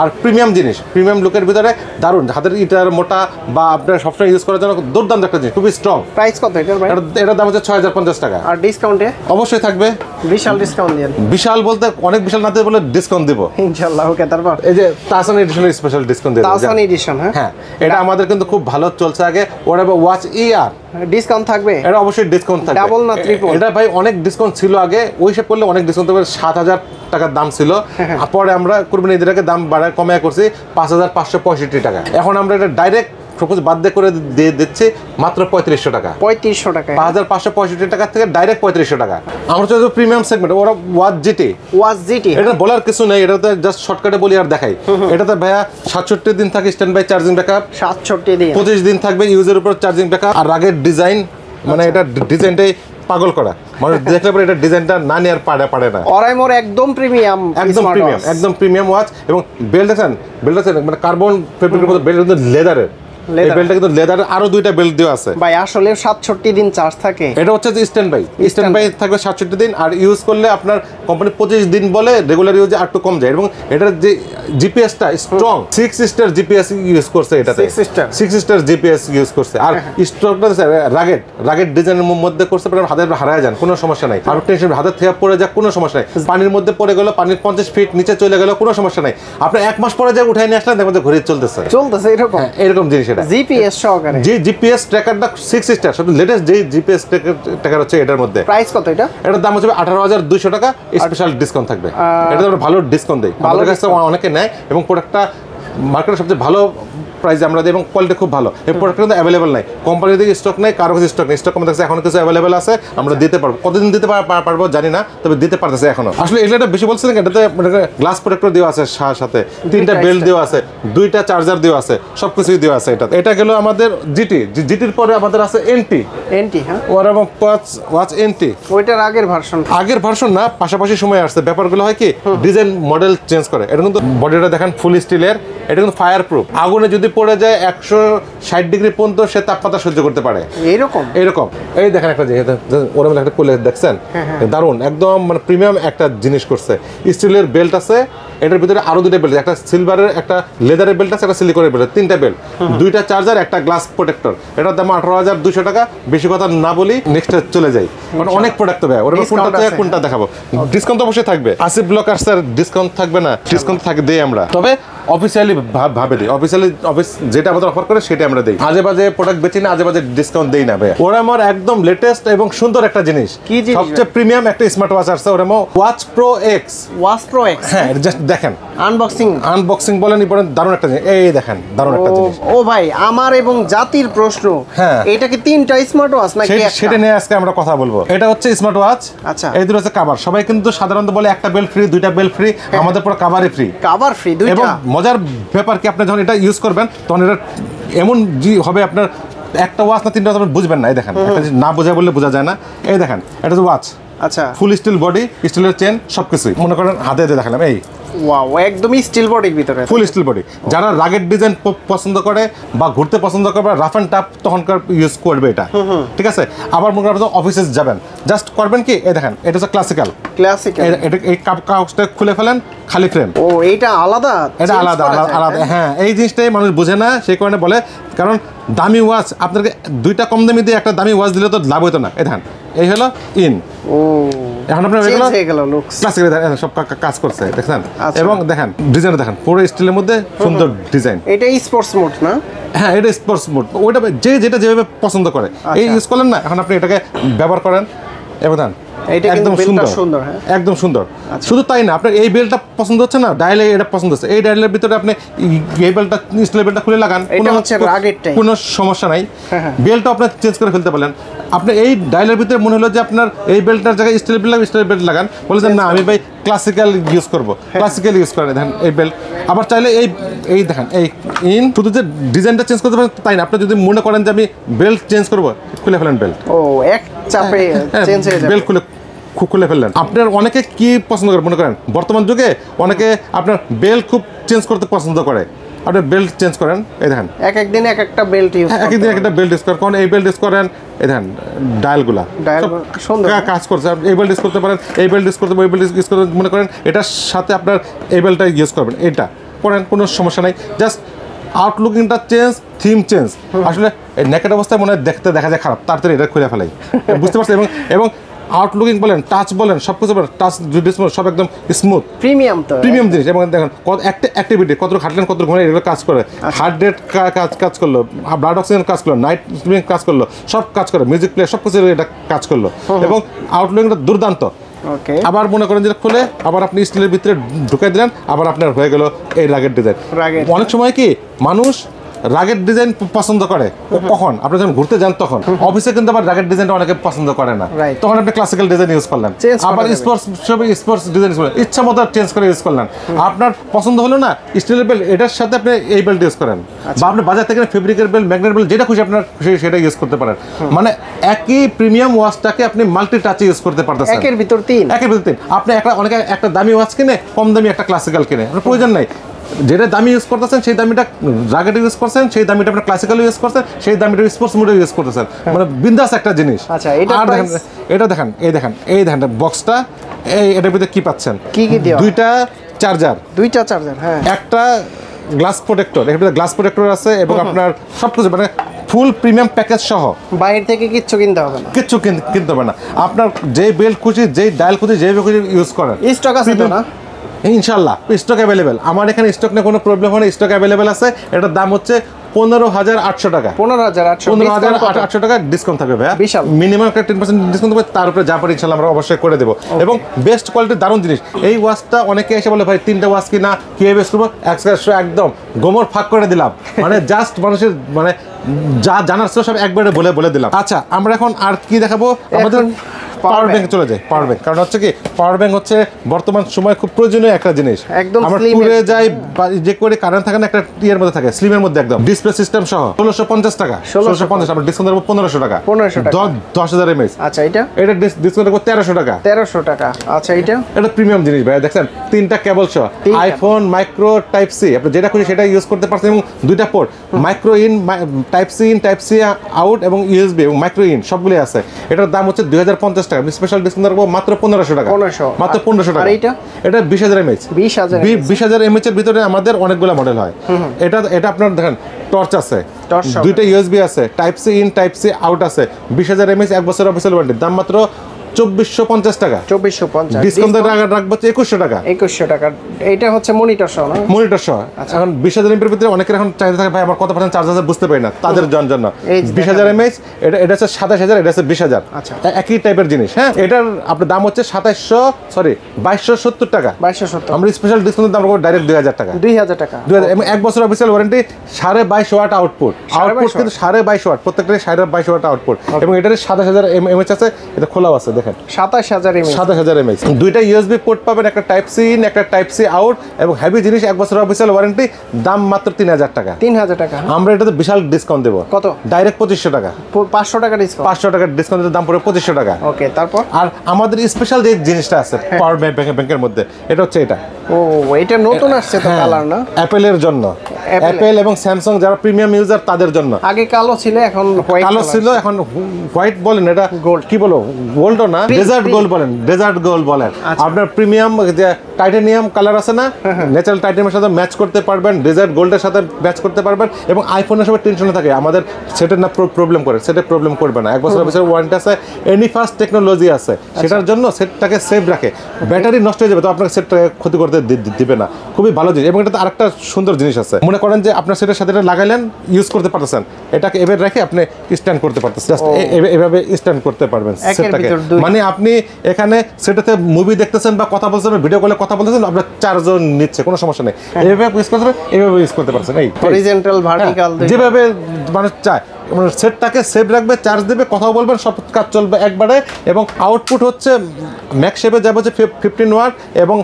আর প্রিমিয়াম জিনিস প্রিমিয়াম লুকের ভিতরে দারুণ হাতের ইটার মোটা বা আপনার সবসময় ইউজ করার জন্য দুর্দান্ত একটা জিনিস খুবই স্ট্রং প্রাইস কত এটার ভাই এটার দাম হচ্ছে 6050 টাকা আর ডিসকাউন্টে অবশ্যই থাকবে বিশাল ডিসকাউন্ট দেন বিশাল বলতে অনেক বিশাল না দিতে বলে ডিসকাউন্ট দেব ইনশাআল্লাহ ওকে তারপর এই যে তাসান এডিশনের স্পেশাল ডিসকাউন্ট দেব তাসান এডিশন হ্যাঁ এটা আমাদের কিন্তু খুব ভালো চলছে আগে ওটা ওয়াচ ER ডিসকাউন্ট থাকবে এটা অবশ্যই ডিসকাউন্ট থাকবে ডাবল না ট্রিপল এটা ভাই অনেক ডিসকাউন্ট ছিল আগে ওই হিসাব করলে অনেক ডিসকাউন্ট থাকবে 7000 টাকার দাম ছিল পরে আমরা কুরবানি ঈদের দাম বাড়ায় কমিয়ে করছি 5565 টাকা এখন আমরা এটা ডাইরেক্ট প্রপোজ বাদ দিয়ে করে দিয়ে দিচ্ছি মাত্র 3500 টাকা 5565 টাকা থেকে ডাইরেক্ট 3500 টাকা আমরা তো প্রিমিয়াম সেগমেন্ট ওরা ওয়াচ জিটি এটা বলার কিছু নেই এটাতে জাস্ট শর্টকাটে বলি আর দেখাই এটাতে ভাইয়া 67 দিন থাকে স্ট্যান্ড বাই চার্জিং ব্যাকআপ 67 দিন 25 দিন থাকবে ইউজের উপর চার্জিং ব্যাকআপ আর আগের ডিজাইন মানে এটা ডিজাইনটাই পাগল করা মানুষ দেখলে পরে এটা ডিজাইনটা না নিয়ে আর পারে না অরাইমোর একদম প্রিমিয়াম ওয়াচ এবং বেল্ট দেখেন মানে কার্বন ফেব্রিকের মতো বেল্ট কিন্তু লেদারের এই বেল্টটা কিন্তু লেদার আরো দুইটা বেল্ট দেওয়া আছে ভাই। আসলে 67 দিন চার্জ থাকে। এটা হচ্ছে যে স্ট্যান্ড বাই থাকবে 67 দিন, আর ইউজ করলে আপনার কোম্পানি 25 দিন বলে, রেগুলার ইউজে আর একটু কম যায়। এবং এটার যে জিপিএসটা স্ট্রং 6 স্টার জিপিএস ইউজ করছে, এটাতে 6 স্টার জিপিএস ইউজ করছে। আর স্ট্রকটা রাগেড ডিজাইনের মধ্যে করছে, হাতে হারায় যান কোনো সমস্যা নাই। আর টেনশন হাতের থেকে পড়ে যাক কোনো সমস্যা নাই, পানির মধ্যে পড়ে গেল, পানির 50 ফিট নিচে চলে গেল কোনো সমস্যা নাই। আপনি 1 মাস পরে যা উঠাই নিয়ে আসলেন, দেখবেন যে ঘুরে চলতেছে এরকম এরকম জিনিস। এটা জিপিএস সহকারে, যে জিপিএস ট্র্যাকারটা 6 স্টার, সবচেয়ে লেটেস্ট যে জিপিএস ট্র্যাকার হচ্ছে এটার মধ্যে। প্রাইস কত এটা? এটার দাম হচ্ছে 18,200 টাকা, স্পেশাল ডিসকাউন্ট থাকবে। এটা আমরা ভালো ডিসকাউন্ট দেই, আমাদের কাছে অনেকে নেয় এবং প্রোডাক্টটা মার্কেটে সবচেয়ে ভালো প্রাইসে আমরা দিই এবং কোয়ালিটি খুব ভালো। এই প্রোডাক্ট কিন্তু অ্যাভেলেবল নাই, কোম্পানির দিকে স্টক নেই, কারো কাছে স্টক নেই। স্টক আমাদের কাছে এখন কিছু অ্যাভেলেবল আছে, আমরা দিতে পারবো। কতদিন দিতে পারবো জানি না, তবে দিতে পারতেছে এখনো। আসলে এটা বেশি বলছেন, এটাতে গ্লাস প্রোটেক্টর দেওয়া আছে, সাথে 3টা বেল্ট দেওয়া আছে, 2টা চার্জার দেওয়া আছে, সবকিছুই দেওয়া আছে। এটা গেল আমাদের জিটির পরে আমাদের আছে এনটি। হ্যাঁ, ওর এবং ওয়াচ এনটি, ওইটার আগের ভার্সন না, পাশাপাশি সময় আসছে। ব্যাপারগুলো হয় কি, ডিজাইন মডেল চেঞ্জ করে। এটা কিন্তু বডিটা দেখেন ফুল স্টিলের, এটা কিন্তু ফায়ার প্রুফ। আগুনে যদি পড়ে যায় 160 ডিগ্রি পর্যন্ত সে তাপমাত্রা সহ্য করতে পারে। এরকম এই দেখেন একটা ওরকম একটা কোলে দেখছেন, দারুণ একদম, মানে প্রিমিয়াম একটা জিনিস করছে। স্টিলের বেল্ট আছে, এটার ভিতরে আরো 2টা বেল্ট, একটা সিলভারের, একটা লেদারের বেল্ট আছে, একটা সিলিকনের বেল্ট, 3টা বেল্ট, 2টা চার্জার, একটা গ্লাস প্রোটেক্টর। এটার দাম 18,200 টাকা। বেশি কথা না বলি, নেক্সটে চলে যাই, মানে অনেক প্রোডাক্ট তো ভাই, ওরা কোনটা দেখাবো। ডিসকাউন্ট তো অবশ্যই থাকবে, আসিফ ব্লকার্সের ডিসকাউন্ট থাকবে না? ডিসকাউন্ট দেই আমরা, তবে অফিসিয়ালি ভাবে দিই। অফিসিয়ালি অফিস যেটা আমাদের অফার করে সেটা আমরা দিই। আজে বাজে প্রোডাক্ট বেচি না, আজে বাজে ডিসকাউন্ট দেই না ভাই। ওরা আমার একদম লেটেস্ট এবং সুন্দর একটা জিনিস, সবচেয়ে প্রিমিয়াম একটা স্মার্ট ওয়াচ আছে, ওরা ওয়াচ প্রো এক্স। হ্যাঁ, জাস্ট দেখেন, আনবক্সিং বলেন, দারুণ একটা জিনিস। এই দেখেন, দারুণ একটা জিনিস। ও ভাই, আমার এবং জাতির প্রশ্ন, হ্যাঁ, এটা কি 3টা স্মার্ট ওয়াচ নাকি একটা? সেটা নিয়ে আজকে আমরা কথা বলবো। এটা হচ্ছে স্মার্ট ওয়াচ। আচ্ছা, এই দুটো হচ্ছে কভার। সবাই কিন্তু সাধারণত বলে একটা বেল্ট ফ্রি, 2টা বেল্ট ফ্রি, আমাদের পুরো কভারই ফ্রি। কভার ফ্রি 2টা। এবং মজার ব্যাপার কি, আপনি যখন এটা ইউজ করবেন তখন এটা এমন হবে, আপনার একটা ওয়াচ না 3টা ওয়াচ বুঝবেন না। এই দেখেন, একটা জিনিস না বোঝা বললে বোঝা যায় না। এই দেখেন, এটা হচ্ছে ওয়াচ। আচ্ছা, ফুল স্টিল বডি, স্টিলের চেন, সবকিছুই মনে করেন হাতে দেখালাম। এই ওয়াও, একদমই স্টিল বডির ভিতরে, ফুল স্টিল বডি। যারা রাগেড ডিজাইন পছন্দ করে বা ঘুরতে পছন্দ করে, রাফ অ্যান্ড টাফ তখনকার ইউজ করবে এটা, ঠিক আছে। আবার মনে করেন অফিসে যাবেন, জাস্ট করবেন কি, এই দেখেন, এটা হচ্ছে ক্লাসিক্যাল। এই কাগজটা খুলে ফেলেন, খালি ফ্রেম। ও, এটা আলাদা। হ্যাঁ, এই জিনিসটাই মানুষ বোঝে না, সেই কারণে বলে। কারণ দামি ওয়াচ আপনাকে 2টা কম দামি দিয়ে একটা দামি ওয়াচ দিলে তো লাভ হতো না। এই দেখেন, এই হলো ইন। ও, এখন আপনার ক্লাসিক্যাল সব কাজ করছে, দেখছেন। এবং দেখেন ডিজাইন, দেখেন পুরো স্টিলের মধ্যে সুন্দর ডিজাইন। এটা স্পোর্টস মোড না? হ্যাঁ, এটা স্পোর্টস মোড। ওইটা যেটা যেভাবে পছন্দ করে এই ইউজ করলেন না। এখন আপনি এটাকে ব্যবহার করেন এবং একদম সুন্দর, একদম সুন্দর। শুধু তাই না, আপনার এই বেল্টটা পছন্দ হচ্ছে না, ডায়ালে এটা পছন্দ হচ্ছে, এই ডায়ালের ভিতরে আপনি এই বেল্টটা, স্টিলের বেল্টটা খুলে লাগান, কোনো সমস্যা নাই। বেল্টটা আপনি চেঞ্জ করে ফেলতে পারলেন। আপনি এই ডায়ালের ভিতরে মনে হলো যে আপনার এই বেল্টটার জায়গায় স্টিলের বেল্ট লাগান, বলেছেন না আমি ভাই ক্লাসিক্যাল ইউজ করবো, ক্লাসিক্যাল ইউজ করেন। দেখেন এই বেল্ট। আবার চাইলে এই দেখেন, এই শুধু যে ডিজাইনটা চেঞ্জ করতে পারেন তাই না, আপনি যদি মনে করেন যে আমি বেল্ট চেঞ্জ করবো, খুলে ফেলেন বেল্ট। ও, এক চাপে চেঞ্জ হয়ে যাবে। বেল্ট খুলে ফেললেন। আপনার অনেকে কি পছন্দ করে মনে করেন, বর্তমান যুগে অনেকে আপনার বেল্ট খুব চেঞ্জ করতে পছন্দ করে। আপনি বেল্ট চেঞ্জ করেন, এই দেখেন, একদিন একটা বেল্ট ইউজ করেন। কোন এই বেল্ট ইউজ করেন, এই দেখেন ডায়ালগুলা সুন্দর কাজ করছে। এই বেল্ট ইউজ করতে পারেন, এই বেল্ট ইউজ করতে পারেন, এই বেল্ট ইউজ করতে মনে করেন এটার সাথে আপনার এই বেল্টটা ইউজ করবেন, এটা করেন, কোনো সমস্যা নাই। জাস্ট আউটলুকিংটা চেঞ্জ, থিম চেঞ্জ। আসলে এই নেকেট অবস্থায় মনে হয় দেখতে দেখা যায় খারাপ, তাড়াতাড়ি এটা খুলে ফেলাই, বুঝতে পারছেন। এবং আউটলুকিং বলেন, টাচ বলেন, সবকিছু বলেন, টাচ সব একদম স্মুথ, প্রিমিয়াম জিনিস। এবং দেখেন কত একটা অ্যাক্টিভিটি, কত খাটলেন, কত ঘুরে, এগুলো কাজ করে। হার্ট রেট কাজ করলো, ব্লাড অক্সিজেন কাজ করলো, নাইট স্লিপিং কাজ করলো, সব কাজ করে, মিউজিক প্লে, সব কিছু এটা কাজ করলো। এবং আউটলুকিংটা দুর্দান্ত। আবার মনে করেন যে খুলে আবার আপনি স্টিলের ভিতরে ঢুকাই দিলেন, আবার আপনার হয়ে গেল এই রাগের ডিজাইন। অনেক সময় কি মানুষ রাগের ডিজাইন পছন্দ করে কখন, আপনি যখন ঘুরতে যান তখন। অফিসে কিন্তু আবার রাগের ডিজাইনটা অনেকে পছন্দ করে না, তখন আপনি ক্লাসিক্যাল ডিজাইন ইউজ করলেন। আবার স্পোর্টস ডিজাইন ইচ্ছা মতো চেঞ্জ করে ইউজ করলেন। আপনার পছন্দ হলো না স্টিলের বেল্ট, এটার সাথে আপনি এই বেল্ট ইউজ করেন, বা আপনি বাজার থেকে ফেব্রিকের বেল্ট, ম্যাগনেট বেল্ট, যেটা খুশি আপনার সেটা ইউজ করতে পারেন। মানে একই প্রিমিয়াম ওয়াচটাকে আপনি মাল্টি টাচে ইউজ করতে পারতেছেন। একের ভিতর তিন। আপনি অনেকে একটা দামি ওয়াচ কিনে, কম দামি একটা ক্লাসিক্যাল কিনে, প্রয়োজন নাই। যেটা দামি ইউজ করতেছেন সেই দামিটা রাগেট ইউজ করছেন, সেই দামিটা আপনার ক্লাসিক্যাল ইউজ করছেন, সেই দামিটা স্পোর্টস মোডে ইউজ করতেছেন, মানে বিন্দাস একটা জিনিস। আচ্ছা, এটা আর দেখেন, এটা দেখেন, এই দেখেন বক্সটা, এটার ভিতরে কি পাচ্ছেন, কি দেওয়া? দুইটা চার্জার, হ্যাঁ, একটা গ্লাস প্রোটেক্টর, এর ভিতরে গ্লাস প্রোটেক্টর আছে এবং আপনার সবকিছু মানে ফুল প্রিমিয়াম প্যাকেজ সহ। বাইরে থেকে কিচ্ছু কিনতে হবে না, কিচ্ছু কিনতে হবে না। আপনার যে বেল্ট খুশি, যেই ডায়াল খুশি, যেই খুশি ইউজ করেন। স্টক আছে তো না? ইনশাল্লাহ স্টক অ্যাভেলেবেল। আমার এখানে স্টক নিয়ে কোনো প্রবলেম হয় না, স্টক অ্যাভেলেবেল আছে। এটার দাম হচ্ছে 15,800 টাকা। 15,800 টাকা ডিসকাউন্ট থাকবে ভাইয়া, বিশাল। মিনিমাম একটা 10% ডিসকাউন্ট থাকবে, তার উপরে যা পারি ইনশাল্লাহ আমরা অবশ্যই করে দেবো। এবং বেস্ট কোয়ালিটির দারুণ জিনিস। এই ওয়াচটা অনেকে এসে বলে ভাই 3টা ওয়াচ কিনা কীভাবে বেস্ট করবো, একদম গোমর ফাঁক করে দিলাম, মানে জাস্ট মানুষের মানে যা জানার ছিল সব একবারে বলে দিলাম। আচ্ছা, আমরা এখন আর কি দেখাবো, আমাদের পাওয়ার ব্যাংক চলে যায়। পাওয়ার ব্যাংক কারণ হচ্ছে কি, পাওয়ার ব্যাংক হচ্ছে বর্তমান সময় খুব প্রয়োজনীয় একটা জিনিস। একদম আমরা ট্যুরে যাই যে করে কারেন্ট থাকে না, একটা ইয়ের মধ্যে থাকে, স্লিমের মধ্যে একদম ডিসপ্লে সিস্টেম সহ 1650 টাকা। 1650 আমরা ডিসকাউন্ট দেবো 1500 টাকা। 10,000 mAh। আচ্ছা, এটা ডিসকাউন্ট দেবো 1300 টাকা। 1300 টাকা। আচ্ছা, এটা প্রিমিয়াম জিনিস ভাই, দেখছেন 3টা কেবল সহ, আইফোন মাইক্রো টাইপ সি, আপনি যেটা খুশি সেটা ইউজ করতে পারছেন, এবং 2টা port, micro in, type C out এবং ইউএসবি এবং মাইক্রো ইন সবগুলোই আছে। এটার দাম হচ্ছে 2050 টাকা। স্পেশাল ডিসকাউন্ট রাখবো মাত্র 1500 টাকা। মাত্র 1500 টাকা। এটা 20,000 mAh। 20,000 mAh এর ভিতরে আমাদের অনেকগুলো মডেল হয়। এটা আপনার দেখেন টর্চ আছে, 2টা ইউএসবি আছে, type C in type C out আছে, 20,000 mAh, 1 বছর অফিসিয়াল ওয়ারেন্টি। দাম মাত্র 2450 টাকা। 2450 ডিসকাউন্ট রাখবো 2100 টাকা। 2100 টাকা। এটা হচ্ছে মনিটর সহ না? মনিটর সহ। এখন 20,000 mAh এর ভিতরে অনেকের এখন চাহিদা থাকে ভাই আমার কত পার্সেন্ট চার্জ আছে বুঝতে পারি না, তাদের জন্য 20,000 mAh, এটা হচ্ছে 27,000, এটা হচ্ছে 20,000। আচ্ছা, একই টাইপের জিনিস। হ্যাঁ, এটার আপনার দাম হচ্ছে 2270 টাকা। 2270। আমরা স্পেশাল ডিসকাউন্ট দাম রাখবো ডাইরেক্ট 2,000 টাকা। 2,000 টাকা। 2000 এবং 1 বছর অফিসিয়াল ওয়ারেন্টি, 22.5 ওয়াট আউটপুট কিন্তু 22.5 ওয়াট, প্রত্যেকটাই 22.5 ওয়াট আউটপুট। এবং এটার 27,000 mAh আছে, এটা খোলাও আছে দেখেন, 27,000 mAh। 2টা ইউএসবি পোর্ট পাবেন, একটা টাইপ সি ইন, একটা টাইপ সি আউট, এবং হেভি জিনিস, 1 বছর অফিসিয়াল ওয়ারেন্টি। দাম মাত্র 3,000 টাকা। 3,000 টাকা। আমরা এটাতে বিশাল ডিসকাউন্ট দেবো। কত? ডাইরেক্ট 2500 টাকা। 500 টাকা ডিসকাউন্ট। 500 টাকা ডিসকাউন্টের দাম পড়ে 2500 টাকা। ওকে, তারপর আর আমাদের স্পেশাল যে জিনিসটা আছে পাওয়ার ব্যাংকের মধ্যে, এটা হচ্ছে এটা। ও, এটা নতুন আসছে তো কালার না? অ্যাপেলের জন্য, অ্যাপেল এবং স্যামসাং যারা প্রিমিয়াম ইউজার তাদের জন্য। আগে কালো ছিল, এখন হোয়াইট। কালো ছিল, এখন হোয়াইট বলেন, এটা গোল্ড কি বলো, গোল্ডও না, ডেজার্ট গোল্ড বলেন, ডেজার্ট গোল্ড বলেন। আপনার প্রিমিয়াম যে টাইটানিয়াম কালার আছে না, ন্যাচারাল টাইটানিয়ামের সাথে ম্যাচ করতে পারবেন, ডেজার্ট গোল্ডের সাথে ম্যাচ করতে পারবেন। এবং আইফোনের সবাই টেনশনে থাকে আমাদের সেটের না প্রবলেম করে, সেটে প্রবলেম করবে না। 1 বছর অফিসের ওয়ারেন্টি আছে, এনি ফাস্ট টেকনোলজি আছে, সেটার জন্য সেটটাকে সেভ রাখে। ব্যাটারি নষ্ট হয়ে যাবে তো আপনাকে সেটটাকে ক্ষতি করতে দিবে না। খুবই ভালো জিনিস। এবং এটাতে আরেকটা সুন্দর জিনিস আছে, মনে করেন যে আপনার সেটের সাথে এটা লাগাইলেন, ইউজ করতে পারতেছেন, এটাকে এভাবে রেখে আপনি স্ট্যান্ড করতে পারতেছেন, জাস্ট এভাবে স্ট্যান্ড করতে পারবেন সেটটাকে। মানে আপনি এখানে সেটাতে মুভি দেখতেছেন বা কথা বলছেন, ভিডিও কলে কথা বলতেছেন, আপনার চার্জও নিচ্ছে, কোনো সমস্যা নেই। এভাবে ইউজ করতে পারবেন, এভাবে ইউজ করতে পারছেন। এই হরিজন্টাল, ভার্টিক্যাল, যেভাবে মানুষ চায়, মানে সেটটাকে সেভ রাখবে, চার্জ দেবে, কথাও বলবেন, সব কাজ চলবে একবারে। এবং আউটপুট হচ্ছে ম্যাক্স শেপে যাবে হচ্ছে 15 ওয়াট, এবং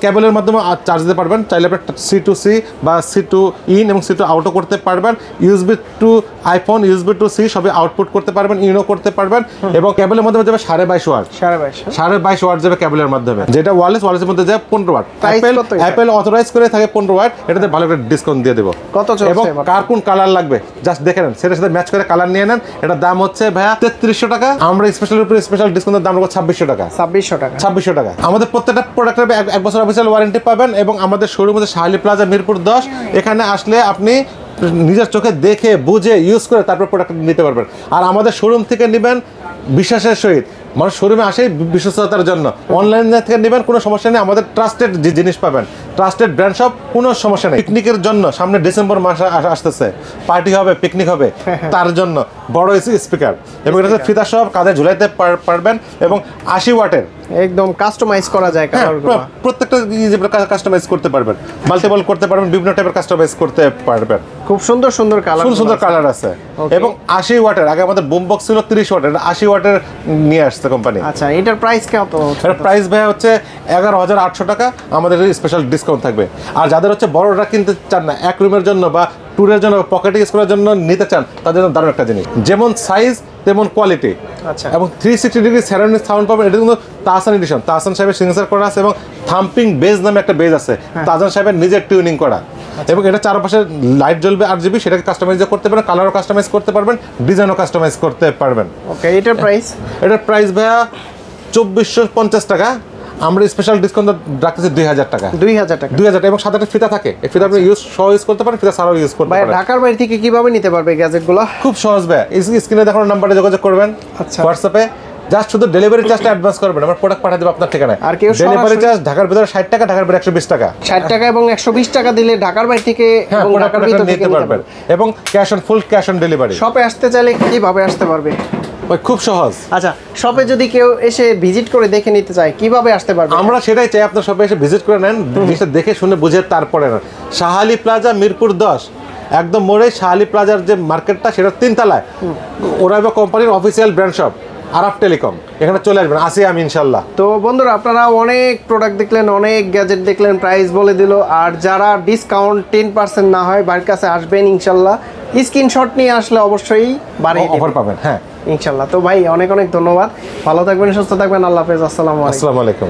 কেবলের মাধ্যমে চার্জ দিতে পারবেন। চাইলে আপনার C2C বা C2 ইন এবং C2 আউটও করতে পারবেন। USB to iPhone, USB to C সবই আউটপুট করতে পারবেন, ইনও করতে পারবেন। এবং কেবলের মাধ্যমে যাবে 22.5 ওয়াট। 22.5 ওয়াট যাবে কেবলের মাধ্যমে, যেটা ওয়ারলেসের মধ্যে যাবে 15 ওয়াট। অ্যাপেল অথরাইজ করে থাকে 15 ওয়াট। এটাতে ভালো করে ডিসকাউন্ট দিয়ে দেবো। কত চলছে? এবং কার কোন কালার লাগবে জাস্ট দেখে নেন, সেটার সাথে ম্যাচ করে কালার নিয়ে নেন। এটার দাম হচ্ছে ভাইয়া 3300 টাকা। আমরা স্পেশালের উপরে স্পেশাল ডিসকাউন্টের দাম রাখবো 2600 টাকা। 2600 টাকা। আমাদের প্রত্যেকটা প্রোডাক্টের 1 বছর অফিসিয়াল ওয়ারেন্টি পাবেন। এবং আমাদের শোরুম হচ্ছে শাহালি প্লাজা, মিরপুর 10। এখানে আসলে আপনি নিজের চোখে দেখে বুঝে ইউজ করে তারপর প্রোডাক্ট নিতে পারবেন। আর আমাদের শোরুম থেকে নেবেন বিশ্বাসের সহিত, মানুষ শোরুমে আসেই বিশ্বস্ততার জন্য। অনলাইন থেকে নেবেন, কোনো সমস্যা নেই, আমাদের ট্রাস্টেড যে জিনিস পাবেন, ট্রাস্টেড ব্র্যান্ড সব, কোনো সমস্যা নেই। পিকনিকের জন্য সামনে ডিসেম্বর মাস আসতেছে, পার্টি হবে, পিকনিক হবে, তার জন্য বড় স্পিকার, এবং এটা ফিতা সব কাঁধে ঝুলাইতে পারবেন। এবং 80 ওয়াটের একদম কাস্টমাইজ করা যায়, প্রত্যেকটা কাস্টমাইজ করতে পারবেন, মাল্টিপল করতে পারবেন, বিভিন্ন টাইপের কাস্টমাইজ করতে পারবেন। খুব সুন্দর সুন্দর কালার আছে। এবং 80 ওয়াটের, আগে আমাদের বুম বক্স ছিল 30 ওয়াটের, 80 ওয়াটের নিয়ে আসছে কোম্পানি। আচ্ছা, এটার প্রাইস কত? এটার প্রাইস ভাই হচ্ছে 11,800 টাকা। আমাদের স্পেশাল ডিসকাউন্ট থাকবে। আর যাদের হচ্ছে বড়টা কিনতে চান না, 1 রুমের জন্য বা ট্যুরের জন্য পকেটে ইউজ করার জন্য নিতে চান তাদের জন্য দারুণ একটা জিনিস। যেমন সাইজ তেমন কোয়ালিটি, আচ্ছা, এবং 360 ডিগ্রি সারাউন্ডিং সাউন্ড পাবেন। এটা কিন্তু তাহসান এডিশন, তাহসান সাহেবের সিগনেচার করা আছে এবং থাম্পিং বেজ নামে একটা বেজ আছে তাহসান সাহেবের নিজের টিউনিং করা। এবং এটা চারপাশে লাইট জ্বলবে 8GB, সেটাকে কাস্টমাইজ করতে পারবেন, কালারও কাস্টমাইজ করতে পারবেন, ডিজাইনও কাস্টমাইজ করতে পারবেন। ওকে, এটার প্রাইস? এটার প্রাইস ভাইয়া 2450 টাকা। আমরা স্পেশাল ডিসকাউন্ট রাখতেছি 2000 টাকা। 2000 টাকা, 2000 এবং সাথে একটা ফিতা থাকে, এই ফিতা আপনি ইউজ করতে পারেন, ফিতা ছাড়াও ইউজ করতে ভাই পারেন। ঢাকার বাইরে থেকে কিভাবে নিতে পারবে গ্যাজেটগুলো? খুব সহজ ভাই, এই স্ক্রিনে দেখানো নাম্বারে যোগাযোগ করবেন, আচ্ছা, হোয়াটসঅ্যাপে জাস্ট শুধু ডেলিভারি চার্জটা অ্যাডভান্স করবেন, আমরা প্রোডাক্ট পাঠিয়ে দেব আপনার ঠিকানায়। আর কেউ ডেলিভারি চার্জ ঢাকার ভিতরে 60 টাকা, ঢাকার বাইরে 120 টাকা। 60 টাকা এবং 120 টাকা দিলে ঢাকার বাইরে থেকে হ্যাঁ, এবং ঢাকার ভিতর থেকে নিতে পারবেন। এবং ফুল ক্যাশ অন ডেলিভারি। শপে আসতে চাইলে কিভাবে আসতে পারবে? ওই খুব সহজ। আচ্ছা, শপে যদি কেউ এসে ভিজিট করে দেখে নিতে চায় কিভাবে আসতে পারবে? আমরা সেটাই চাই, আপনার শপে এসে ভিজিট করে নেন, জিনিসটা দেখে শুনে বুঝে তারপরে নেন। শাহালি প্লাজা, মিরপুর 10, একদম মোড়ে শাহালি প্লাজার যে মার্কেটটা, সেটা 3 তলায় ওরাইবা কোম্পানির official brand shop Araf telecom. এখানে চলে আসবেন, আসি আমি ইনশাল্লাহ। তো বন্ধুরা, আপনারা অনেক প্রোডাক্ট দেখলেন, অনেক গ্যাজেট দেখলেন, প্রাইস বলে দিল। আর যারা ডিসকাউন্ট 10% না হয় বাড়ির কাছে আসবেন ইনশাল্লাহ, স্ক্রিনশট নিয়ে আসলে অবশ্যই বাড়িয়ে অফার পাবেন। হ্যাঁ ইনশাল্লাহ। তো ভাই অনেক অনেক ধন্যবাদ, ভালো থাকবেন, সুস্থ থাকবেন, আল্লাহ হাফেজ, আসসালামু আলাইকুম। আসসালামু আলাইকুম।